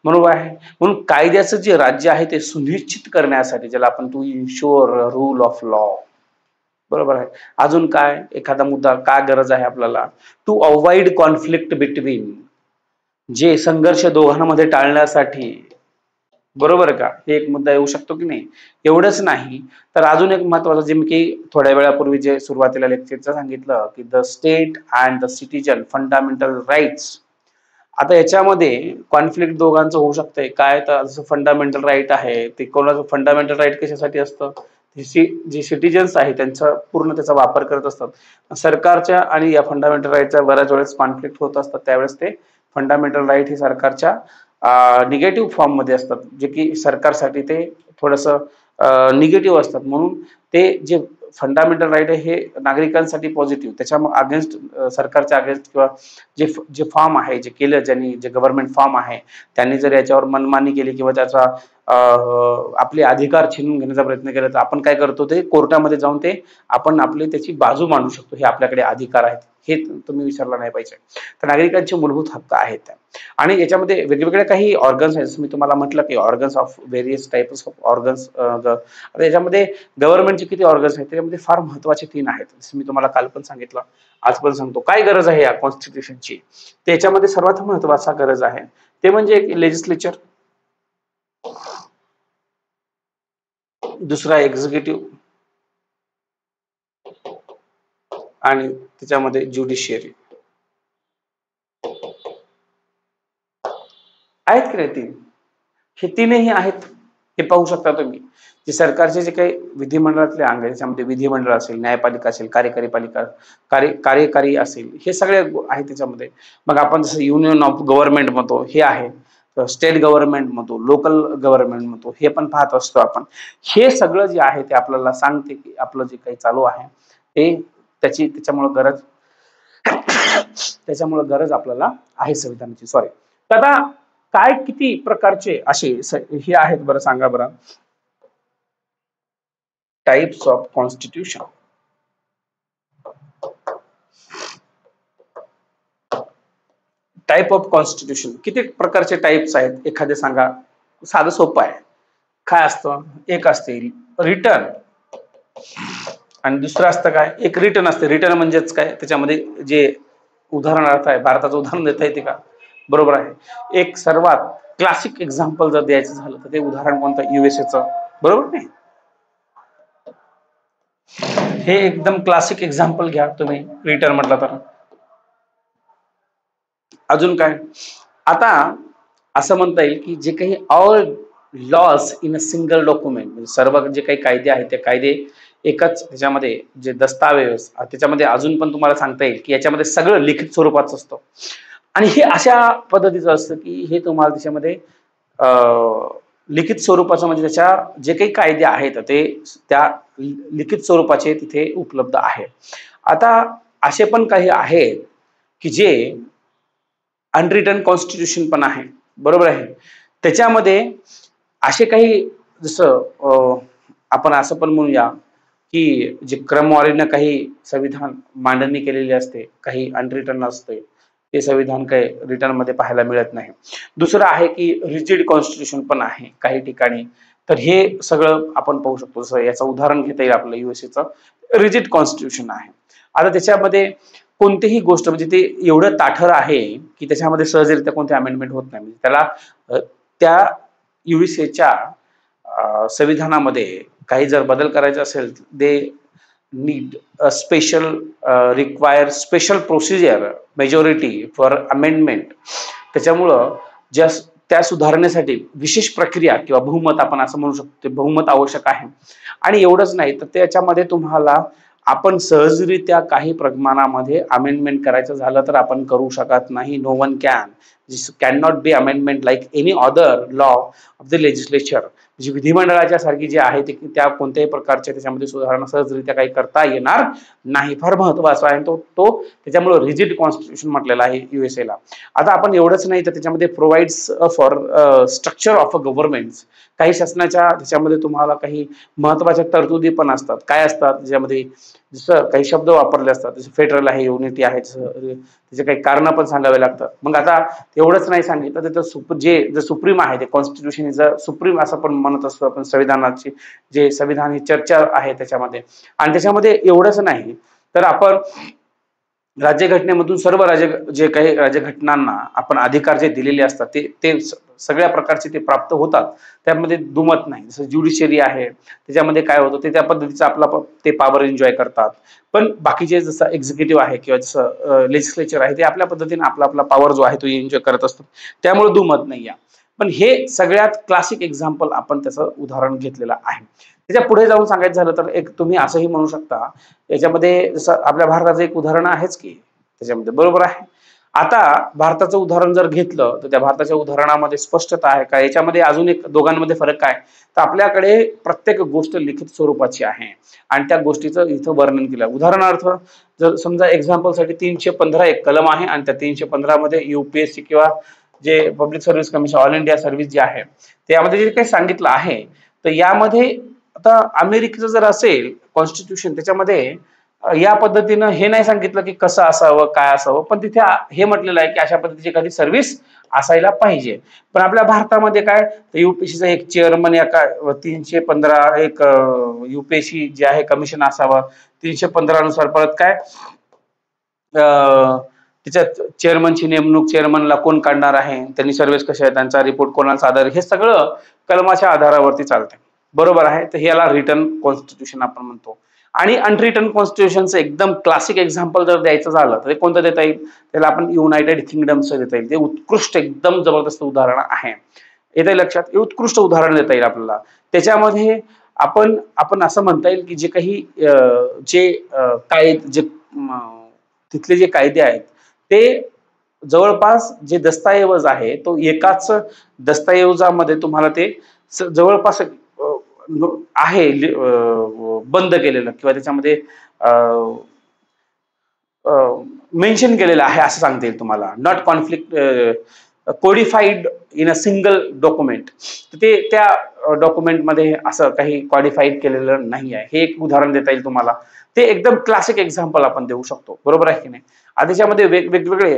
बरोबर आहे. म्हणून कायद्याचं जे राज्य आहे ते सुनिश्चित करण्यासाठी, ज्याला आपण to ensure rule of law, बरोबर आहे. अजून काय एखादा मुद्दा, काय गरज आहे आपल्याला, टू अवॉइड कॉन्फ्लिक्ट बिटवीन, जे संघर्ष दोघांमध्ये टाळण्यासाठी बरोबर का? हे एक मुद्दा येऊ शकतो की नाही? एवढंच नाही, तर अजून एक महत्त्वाचं जे मी की थोड्या वेळापूर्वी जे सुरुवातीला लेक्चरचं सांगितलं, की the state and the citizen fundamental rights. आता याच्यामध्ये कॉन्फ्लिक्ट दोघांचं होऊ शकतंय. काय तर जसं फंडामेंटल राईट आहे, ते कोणाचं फंडामेंटल राईट कशासाठी असतं? जे सिटिझन्स आहे त्यांचा पूर्ण त्याचा वापर करत असतात. सरकारच्या आणि या फंडामेंटल राईटचा बऱ्याच वेळेस कॉन्फ्लिक्ट होत असतात. त्यावेळेस ते फंडामेंटल राईट हे सरकारच्या निगेटिव्ह फॉर्ममध्ये असतात, जे की सरकारसाठी ते थोडंसं निगेटिव्ह असतात. म्हणून ते जे फंडामेंटल राईट आहे हे नागरिकांसाठी पॉझिटिव्ह, त्याच्या अगेन्स्ट सरकारच्या अगेन्स्ट किंवा जे जे फॉर्म आहे, जे केलं ज्यांनी, जे गव्हर्नमेंट फॉर्म आहे त्यांनी जर याच्यावर मनमानी केली किंवा त्याचा आपले अधिकार छीनून घेण्याचा प्रयत्न केला, तर आपण काय करतो, ते कोर्टामध्ये जाऊन ते आपण आपली त्याची बाजू मांडू शकतो. हे आपल्याकडे अधिकार आहेत, हे तुम्ही विसरला नाही पाहिजे. तर नागरिकांचे मूलभूत हक्क आहेत त्या. आणि याच्यामध्ये वेगवेगळे काही ऑर्गन्स आहेत, जसं मी तुम्हाला म्हटलं की organs of various types of organs. आता याच्यामध्ये गव्हर्नमेंटचे किती ऑर्गन्स आहेत, त्याच्यामध्ये फार महत्वाचे 3 आहेत. जसं मी तुम्हाला काल पण सांगितलं, आज पण सांगतो. काय गरज आहे या कॉन्स्टिट्यूशनची? त्याच्यामध्ये सर्वात महत्वाचा गरज आहे ते म्हणजे एक लेजिस्लेचर, दुसरा एक्झिक्युटिव्ह आणि त्याच्यामध्ये ज्युडिशियरी. आहेत की नाही 3? हे 3ही आहेत. हे पाहू शकता तुम्ही. जे सरकारचे जे काही विधिमंडळातले अंग आहेत, त्याच्यामध्ये विधिमंडळ असेल, न्यायपालिका असेल, कार्यकारी पालिका, कार्यकारी असेल, हे सगळे आहेत त्याच्यामध्ये. मग आपण जसं युनियन ऑफ गव्हर्नमेंट म्हणतो हे आहे, स्टेट गव्हर्नमेंट म्हणतो, लोकल गव्हर्नमेंट म्हणतो, हे पण पाहत असतो आपण. हे सगळं जे आहे ते आपल्याला सांगते की आपलं जे काही चालू आहे ते त्याच्यामुळे गरज आपल्याला आहे संविधानाची. सॉरी. तर आता काय किती प्रकारचे असे हे आहेत बरं, सांगा बरं. Types of constitution. Type of constitution किती प्रकारचे टाइप्स आहेत एखादे सांगा. साधं सोपं आहे. काय असतं? एक असते रिटर्न आणि दुसरं असतं काय, एक रिटर्न असते. रिटर्न म्हणजेच काय, त्याच्यामध्ये जे उदाहरणार्थ आहे, भारताचं उदाहरण देता येते का? बरोबर आहे. एक सर्वात क्लासिक एक्झाम्पल जर द्यायचं झालं तर ते उदाहरण कोणतं? युएसएचं. बरोबर नाही? हे एकदम क्लासिक एक्झाम्पल घ्या तुम्ही रिटर्न म्हटलं तर. अजून काय? आता असं म्हणता येईल की जे काही all laws in a single document, म्हणजे सर्व जे काही कायदे आहेत ते कायदे एकाच त्याच्यामध्ये जे दस्तावेज, त्याच्यामध्ये अजून पण तुम्हाला सांगता येईल की याच्यामध्ये सगळं लिखित स्वरूपाचं असतं. आणि हे अशा पद्धतीचं असतं की हे तुम्हाला त्याच्यामध्ये लिखित स्वरूपाचं, म्हणजे त्याच्या जे काही कायदे आहेत ते त्या लिखित स्वरूपाचे तिथे उपलब्ध आहे. आता असे पण काही आहेत की जे अनरिटन कॉन्स्टिट्यूशन पण आहे. बरोबर आहे. त्याच्यामध्ये असे काही, जसं आपण असं पण म्हणूया की जे क्रमवारीनं काही संविधान मांडणी केलेली असते, काही अनरिटन असते, ते संविधान काही रिटर्न मध्ये पाहायला मिळत नाही. दुसरं आहे की रिजिड कॉन्स्टिट्यूशन पण आहे काही ठिकाणी. तर हे सगळं आपण पाहू शकतो. जसं याचं उदाहरण घेता येईल आपलं युएसएचं रिजिड कॉन्स्टिट्यूशन आहे. आता त्याच्यामध्ये कोणतीही गोष्ट, म्हणजे ते एवढं ताठर आहे की त्याच्यामध्ये सहजरित्या कोणती अमेंडमेंट होत नाही. म्हणजे त्याला त्या युएसएच्या संविधानामध्ये काही जर बदल करायचे असेल, they need a special require special procedure majority for amendment. त्याच्यामुळं ज्या त्या सुधारण्यासाठी विशेष प्रक्रिया किंवा बहुमत, आपण असं म्हणू शकतो, बहुमत आवश्यक आहे. आणि एवढंच नाही तर त्याच्यामध्ये तुम्हाला आपण सहजरित्या काही प्रमाणामध्ये अमेंडमेंट करायचं झालं तर आपण करू शकत नाही. No one can. This can not be amendment like any other law of the legislature. म्हणजे विधिमंडळाच्या सारखी जे आहे ते त्या कोणत्याही प्रकारच्या त्याच्यामध्ये सुधारणा सहजरित्या काही करता येणार नाही. फार महत्वाचा आहे तो त्याच्यामुळे रिजिड कॉन्स्टिट्यूशन म्हटलेलं आहे युएसएला. आता आपण एवढंच नाही तर त्याच्यामध्ये provides for structure of a government. काही शासनाच्या त्याच्यामध्ये तुम्हाला काही महत्वाच्या तरतुदी पण असतात. काय असतात त्याच्यामध्ये? जसं काही शब्द वापरले असतात, जसं फेडरल आहे, युनिटी आहे, त्याचे काही कारण पण सांगावे लागतात. मग आता एवढंच नाही सांगितलं तर जे सुप्रीम आहे ते कॉन्स्टिट्यूशन इज अ सुप्रीम असं पण म्हणत असतो आपण. संविधानाची जे संविधान ही चर्चा आहे त्याच्यामध्ये. आणि त्याच्यामध्ये एवढंच नाही तर आपण राज्यघटनेमधून सर्व जे काही राज्यघटनांना आपण अधिकार जे दिलेले असतात ते सगळ्या प्रकारचे ते प्राप्त होतात. त्यामध्ये दुमत नाही. जसं ज्युडिशरी आहे, त्याच्यामध्ये काय होतं ते त्या पद्धतीचं ते पॉवर एन्जॉय करतात. पण बाकीचे जसं एक्झिक्युटिव्ह आहे किंवा जसं लेजिस्लेचर आहे ते आपल्या पद्धतीने आपला पॉवर जो आहे तो एन्जॉय करत असतो. त्यामुळे दुमत नाही आहे. पण हे सगळ्यात क्लासिक एक्झाम्पल आपण त्याचं उदाहरण घेतलेलं आहे. त्याच्या पुढे जाऊन सांगायचं झालं तर एक तुम्ही असंही म्हणू शकता, याच्यामध्ये जसं आपल्या भारताचं एक उदाहरण आहेच की त्याच्यामध्ये, बरोबर आहे. आता भारताचं उदाहरण जर घेतलं तर त्या भारताच्या उदाहरणामध्ये स्पष्टता आहे का, याच्यामध्ये अजून एक दोघांमध्ये फरक काय, तर आपल्याकडे प्रत्येक गोष्ट लिखित स्वरूपाची आहे आणि त्या गोष्टीचं इथं वर्णन केलं. उदाहरणार्थ जर समजा एक्झाम्पलसाठी 315 एक कलम आहे आणि त्या 315 मध्ये युपीएससी किंवा जे public service commission all India service जे आहे त्यामध्ये जे काही सांगितलं आहे, तर यामध्ये आता अमेरिकेचं जर असेल कॉन्स्टिट्यूशन, त्याच्यामध्ये या पद्धतीनं हे नाही सांगितलं की कसं असावं काय असावं, पण तिथे हे म्हटलेलं आहे की अशा पद्धतीची एखादी सर्व्हिस असायला पाहिजे. पण आपल्या भारतामध्ये काय, युपीएससीचा एक चेअरमन या 315 एक युपीएससी जे आहे कमिशन असावं, 315 नुसार परत काय त्याच्यात चेअरमनची नेमणूक, चेअरमनला कोण काढणार आहे, त्यांनी सर्व्हिस कशा आहे, त्यांचा रिपोर्ट कोणाला सादर, हे सगळं कलमाच्या आधारावरती चालतंय, बरोबर आहे. तर याला रिटन कॉन्स्टिट्यूशन आपण म्हणतो. आणि अनरिटन कॉन्स्टिट्यूशनचं एकदम क्लासिक एक्झाम्पल जर द्यायचं झालं तर कोणतं देता येईल, त्याला आपण युनायटेड किंगडमचं देता येईल. ते उत्कृष्ट एकदम जबरदस्त उदाहरण आहे. येते लक्षात, उत्कृष्ट उदाहरण देता येईल आपल्याला. त्याच्यामध्ये आपण असं म्हणता येईल की जे काही कायदे तिथले जे कायदे आहेत ते जवळपास जे दस्तऐवज आहे तो एकाच दस्तऐवजामध्ये तुम्हाला ते जवळपास आहे बंद केलेलं किंवा त्याच्यामध्ये मेन्शन केलेलं आहे असं सांगता येईल तुम्हाला. Not conflict codified in a single document. ते त्या डॉक्युमेंटमध्ये असं काही कॉडिफाईड केलेलं नाही आहे. हे एक उदाहरण देता येईल तुम्हाला. ते एकदम क्लासिक एक्झाम्पल आपण देऊ शकतो, बरोबर आहे की नाही. त्याच्यामध्ये वेगवेगळे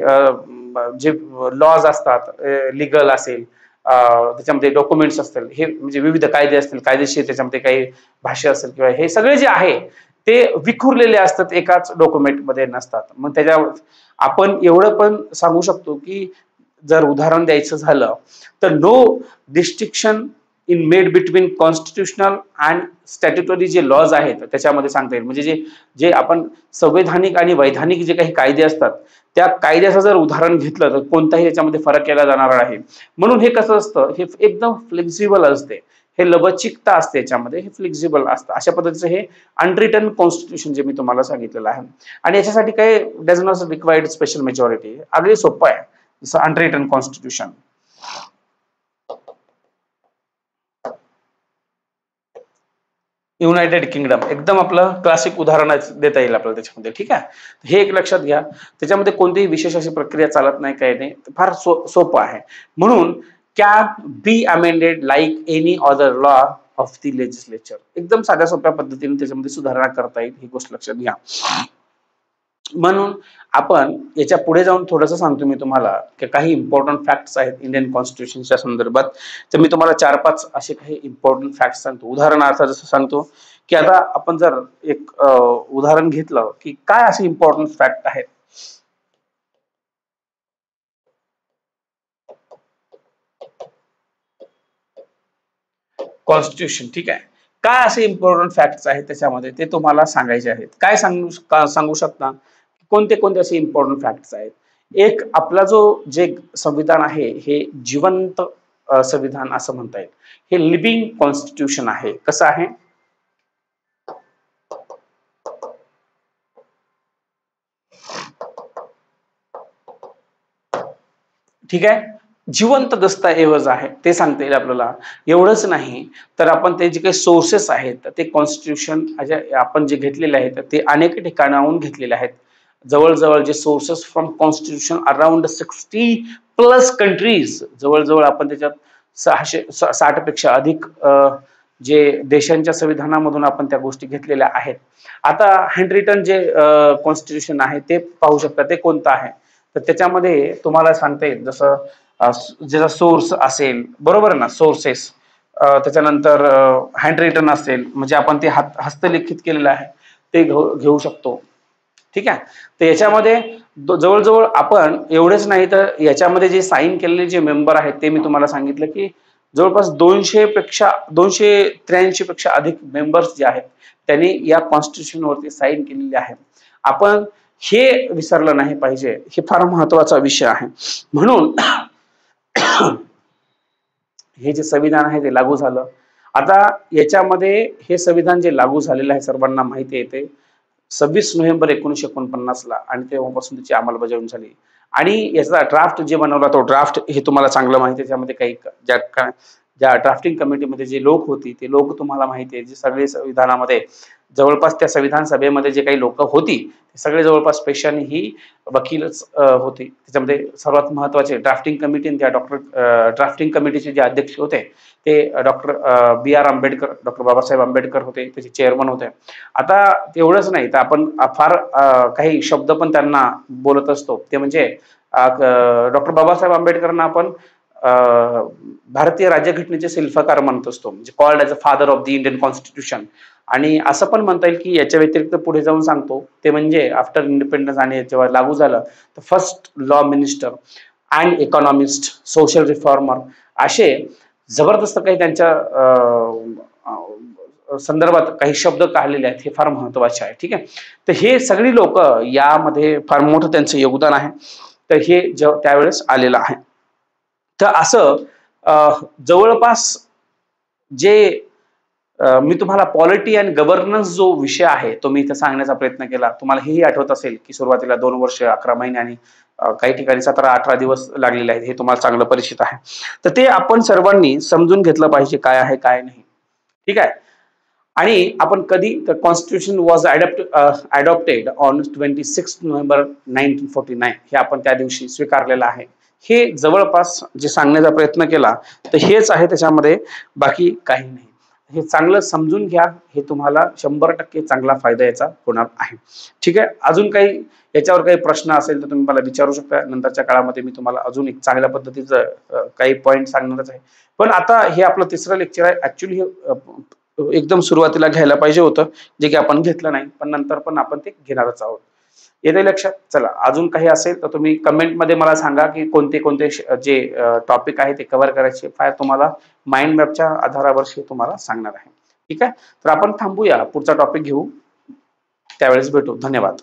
जे लॉज असतात, लिगल असेल, त्याच्यामध्ये डॉक्युमेंट्स असतील, हे म्हणजे विविध कायदे असतील, कायदेशीर त्याच्यामध्ये काही भाषा असेल किंवा हे सगळे जे आहे ते विखुरलेले असतात, एकाच डॉक्युमेंटमध्ये नसतात. मग त्याच्या आपण एवढं पण सांगू शकतो की जर उदाहरण द्यायचं झालं तर no distinction in made between constitutional and statutory जे लॉज आहेत त्याच्यामध्ये सांगता येईल. म्हणजे जे आपण संवैधानिक आणि वैधानिक जे काही कायदे असतात त्या कायद्याचं जर उदाहरण घेतलं तर कोणताही याच्यामध्ये फरक केला जाणार आहे. म्हणून हे कसं असतं, हे एकदम फ्लेक्झिबल असते, हे लवचिकता असते, याच्यामध्ये हे फ्लेक्झिबल असतं. अशा पद्धतीचं हे अनरिटन कॉन्स्टिट्यूशन जे मी तुम्हाला सांगितलेलं आहे. आणि याच्यासाठी काही does not required special majority, अगदी सोपं आहे. जसं अनरिटन कॉन्स्टिट्यूशन, युनायटेड किंगडम, एकदम आपलं क्लासिक उदाहरण देता येईल आपल्याला त्याच्यामध्ये. ठीक आहे, हे एक लक्षात घ्या. त्याच्यामध्ये कोणतीही विशेष अशी प्रक्रिया चालत नाही, काही नाही, फार सोपं आहे. म्हणून can be amended like any other law of the legislature. एकदम साध्या सोप्या पद्धतीने त्याच्यामध्ये सुधारणा करता येईल, ही गोष्ट लक्षात घ्या. म्हणून आपण याच्या पुढे जाऊन थोडंसं सांगतो मी तुम्हाला की काही इम्पॉर्टंट फॅक्ट्स आहेत इंडियन कॉन्स्टिट्यूशनच्या संदर्भात. तर मी तुम्हाला 4-5 असे काही इम्पॉर्टंट फॅक्ट्स सांगतो. उदाहरणार्थ जसं सांगतो की आता आपण जर एक उदाहरण घेतलं की काय असे इम्पॉर्टंट फॅक्ट आहेत. कॉन्स्टिट्यूशन, ठीक आहे, काय असे इम्पॉर्टंट फॅक्ट्स आहेत त्याच्यामध्ये ते तुम्हाला सांगायचे आहेत. काय सांगू शकता, कोणते कोणते असे इम्पॉर्टंट फॅक्ट्स आहेत. एक, आपला जे संविधान आहे हे जिवंत संविधान असं म्हणता येईल. हे लिव्हिंग कॉन्स्टिट्यूशन आहे. कसं आहे, ठीक आहे, जिवंत दस्तऐवज आहे ते सांगता येईल आपल्याला. एवढंच नाही तर आपण ते जे काही सोर्सेस आहेत ते कॉन्स्टिट्यूशन आपण जे घेतलेले आहेत ते अनेक ठिकाणाहून घेतलेले आहेत. जवळजवळ जे sources from constitution around 60+ countries, जवळजवळ आपण त्याच्यात 660 पेक्षा अधिक जे देशांच्या संविधानामधून आपण त्या गोष्टी घेतलेल्या आहेत. आता हँडरिटन जे कॉन्स्टिट्यूशन आहे ते पाहू शकता, ते कोणतं आहे, तर त्याच्यामध्ये तुम्हाला सांगता येईल जसं ज्याचा सोर्स असेल, बरोबर ना, सोर्सेस, त्याच्यानंतर हँड रिटन असेल म्हणजे आपण ते हस्तलिखित केलेलं आहे ते घेऊ शकतो. ठीक आहे. तर याच्यामध्ये जवळजवळ आपण एवढेच नाही तर याच्यामध्ये जे साईन केलेले जे मेंबर आहेत ते मी तुम्हाला सांगितलं की जवळपास 283 पेक्षा अधिक मेंबर्स जे आहेत त्यांनी या कॉन्स्टिट्यूशन वरती साईन केलेली आहे. आपण हे विसरलं नाही पाहिजे, हे फार महत्वाचा विषय आहे. म्हणून हे जे संविधान आहे ते लागू झालं. आता याच्यामध्ये हे संविधान जे लागू झालेलं आहे सर्वांना माहिती आहे ते 26 नोव्हेंबर 1949 ला आणि तेव्हापासून त्याची अंमलबजावणी झाली. आणि याचा ड्राफ्ट जे बनवला तो ड्राफ्ट हे तुम्हाला चांगलं माहिती आहे. त्यामध्ये काही ज्या ड्राफ्टिंग कमिटीमध्ये जे लोक होती ते लोक तुम्हाला माहिती आहे, जे सगळे संविधानामध्ये जवळपास त्या संविधान सभेमध्ये जे काही लोक होती ते सगळे जवळपास पेशाने ही वकीलच होते. त्याच्यामध्ये सर्वात महत्वाचे ड्राफ्टिंग कमिटी त्या ड्राफ्टिंग कमिटीचे जे अध्यक्ष होते ते doctor B.R. Ambedkar, doctor Babasaheb Ambedkar होते, त्याचे चेअरमन होते. आता तेवढंच नाही तर आपण फार काही शब्द पण त्यांना बोलत असतो ते म्हणजे डॉक्टर बाबासाहेब आंबेडकरांना आपण भारतीय राज्यघटनेचे शिल्पकार म्हणत असतो, म्हणजे called as a father of the Indian constitution. आणि असं पण म्हणता येईल की याच्या व्यतिरिक्त पुढे जाऊन सांगतो ते म्हणजे आफ्टर इंडिपेंडन्स आणि जेव्हा लागू झालं तर first law minister and economist, social reformer असे जबरदस्त काही त्यांच्या संदर्भात काही शब्द काढलेले आहेत, हे फार महत्वाचे आहे. ठीक आहे. तर हे सगळी लोक यामध्ये फार मोठं त्यांचं योगदान आहे. तर हे त्यावेळेस आलेलं आहे. तर असं जवळपास जे मी तुम्हाला पॉलिटी अँड गव्हर्नन्स जो विषय आहे तो मी इथं सांगण्याचा प्रयत्न केला. तुम्हाला हेही आठवत असेल की सुरुवातीला 2 वर्ष 11 महिने आणि काही ठिकाणी 17-18 दिवस लागलेले आहेत, हे तुम्हाला चांगलं परिचित आहे. तर ते आपण सर्वांनी समजून घेतलं पाहिजे काय आहे काय नाही. ठीक आहे. आणि आपण कधी तर constitution was adopted on 26 November 1949 हे आपण त्या दिवशी स्वीकारलेलं आहे. हे जवळपास जे सांगण्याचा प्रयत्न केला तर हेच आहे, त्याच्यामध्ये बाकी काही नाही. हे चांगलं समजून घ्या, हे तुम्हाला 100% चांगला फायदा याचा होणार आहे. ठीक आहे. अजून काही याच्यावर काही प्रश्न असेल तर तुम्ही मला विचारू शकता. नंतरच्या काळामध्ये मी तुम्हाला अजून एक चांगल्या पद्धतीचं काही पॉईंट सांगणारच आहे. पण आता हे आपलं तिसरं लेक्चर आहे. ऍक्च्युली हे एकदम सुरुवातीला घ्यायला पाहिजे होतं, जे की आपण घेतलं नाही, पण नंतर पण आपण ते घेणारच आहोत. येते लक्षात. चला, अजून काही असेल तर तुम्ही कमेंटमध्ये मला सांगा की कोणते कोणते जे टॉपिक आहे ते कव्हर करायचे. फार तुम्हाला माइंड मॅपच्या आधारावर तुम्हाला सांगणार आहे. ठीक आहे. तर आपण थांबूया, पुढचा टॉपिक घेऊ, त्यावेळेस भेटू. धन्यवाद.